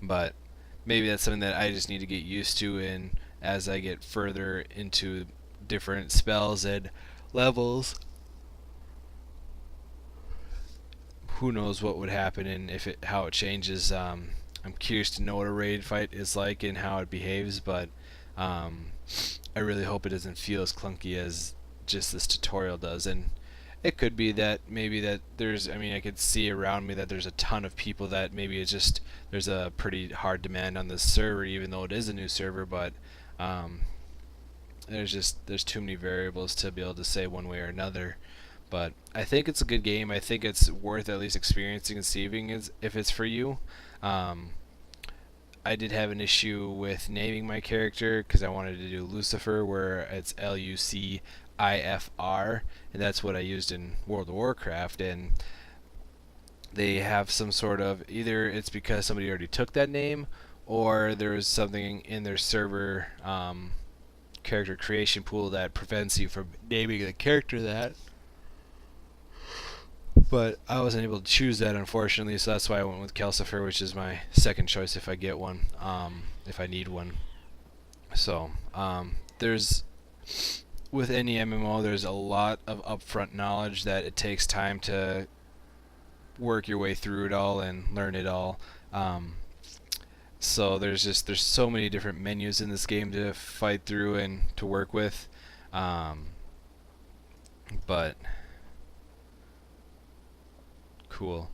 But maybe that's something that I just need to get used to, and as I get further into different spells and levels, who knows what would happen and how it changes. I'm curious to know what a raid fight is like and how it behaves, but Um, I really hope it doesn't feel as clunky as just this tutorial does, and it could be that maybe that there's, I mean, I could see around me that there's a ton of people that maybe it's just there's a pretty hard demand on this server, even though it is a new server, but um, there's too many variables to be able to say one way or another. But I think it's a good game. I think it's worth at least experiencing and seeing if it's for you. Um, I did have an issue with naming my character because I wanted to do Lucifer, where it's Lucifr, and that's what I used in World of Warcraft. And they have some sort of, either it's because somebody already took that name, or there's something in their server character creation pool that prevents you from naming the character that. But I wasn't able to choose that, unfortunately, so that's why I went with Calcifer, which is my second choice if I get one, if I need one. So there's, with any MMO, there's a lot of upfront knowledge that it takes time to work your way through it all and learn it all. So there's so many different menus in this game to fight through and to work with. But cool.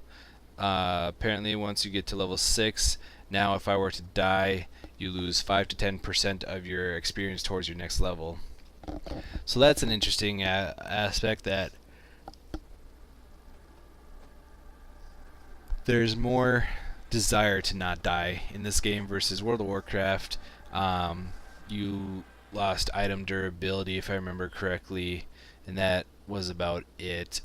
Apparently, once you get to level 6, now if I were to die, you lose 5 to 10% of your experience towards your next level. So that's an interesting aspect, that there's more desire to not die in this game versus World of Warcraft. You lost item durability, if I remember correctly, and that was about it.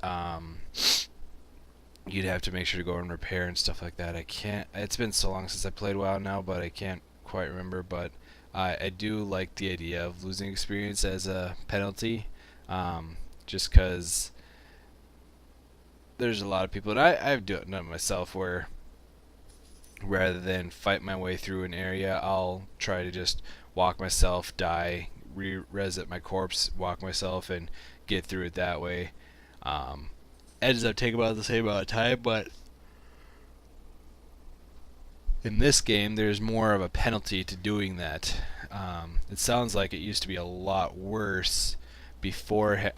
You'd have to make sure to go and repair and stuff like that. I can't, it's been so long since I played WoW now, but I can't quite remember. But I do like the idea of losing experience as a penalty, just because there's a lot of people, and I've done it myself, where rather than fight my way through an area, I'll try to just walk myself, die, reset my corpse, walk myself, and get through it that way. Ends up taking about the same amount of time, but in this game there's more of a penalty to doing that. It sounds like it used to be a lot worse before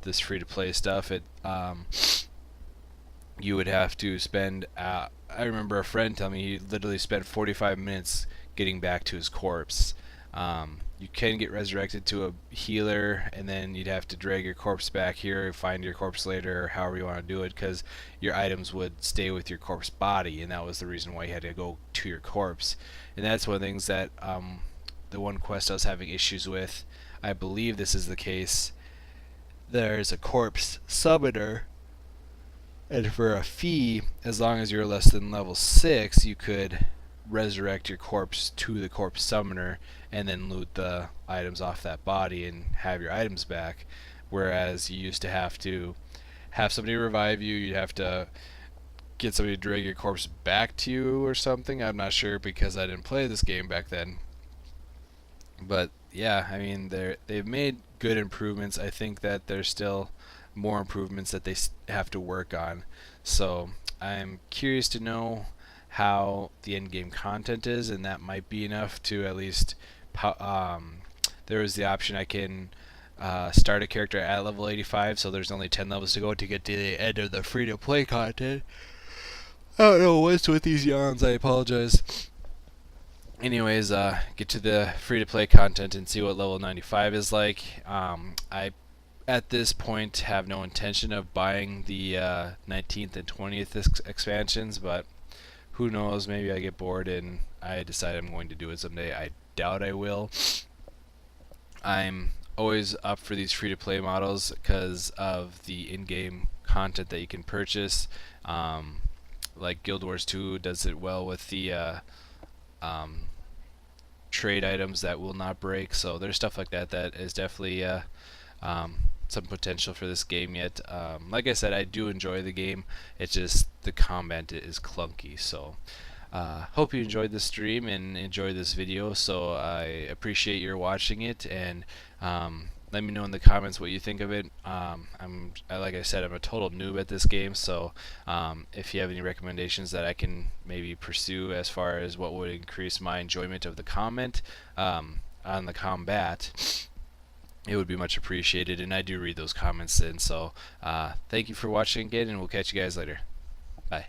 this free-to-play stuff. You would have to spend, I remember a friend telling me he literally spent 45 minutes getting back to his corpse. You can get resurrected to a healer, and then you'd have to drag your corpse back here, find your corpse later, or however you want to do it, because your items would stay with your corpse body, and that was the reason why you had to go to your corpse. And that's one of the things that the one quest I was having issues with, I believe this is the case. There's a corpse summoner, and for a fee, as long as you're less than level 6, you could resurrect your corpse to the corpse summoner and then loot the items off that body and have your items back. Whereas you used to have somebody revive you, you'd have to get somebody to drag your corpse back to you or something. I'm not sure because I didn't play this game back then. But yeah, I mean, they've made good improvements. I think that there's still more improvements that they have to work on. So I'm curious to know how the end game content is, and that might be enough to at least there is the option I can start a character at level 85, so there's only 10 levels to go to get to the end of the free to play content. I don't know what's with these yawns, I apologize. Anyways, get to the free to play content and see what level 95 is like. I at this point have no intention of buying the 19th and 20th expansions, but who knows, maybe I get bored and I decide I'm going to do it someday. I doubt I will. I'm always up for these free-to-play models because of the in-game content that you can purchase. Like Guild Wars 2 does it well with the trade items that will not break, so there's stuff like that that is definitely some potential for this game yet. Like I said, I do enjoy the game. It's just the combat is clunky. So hope you enjoyed this stream and enjoyed this video. So I appreciate your watching it, and let me know in the comments what you think of it. Like I said, I'm a total noob at this game, so if you have any recommendations that I can maybe pursue as far as what would increase my enjoyment of the comment, on the combat, it would be much appreciated, and I do read those comments in. So thank you for watching again, and we'll catch you guys later. Bye.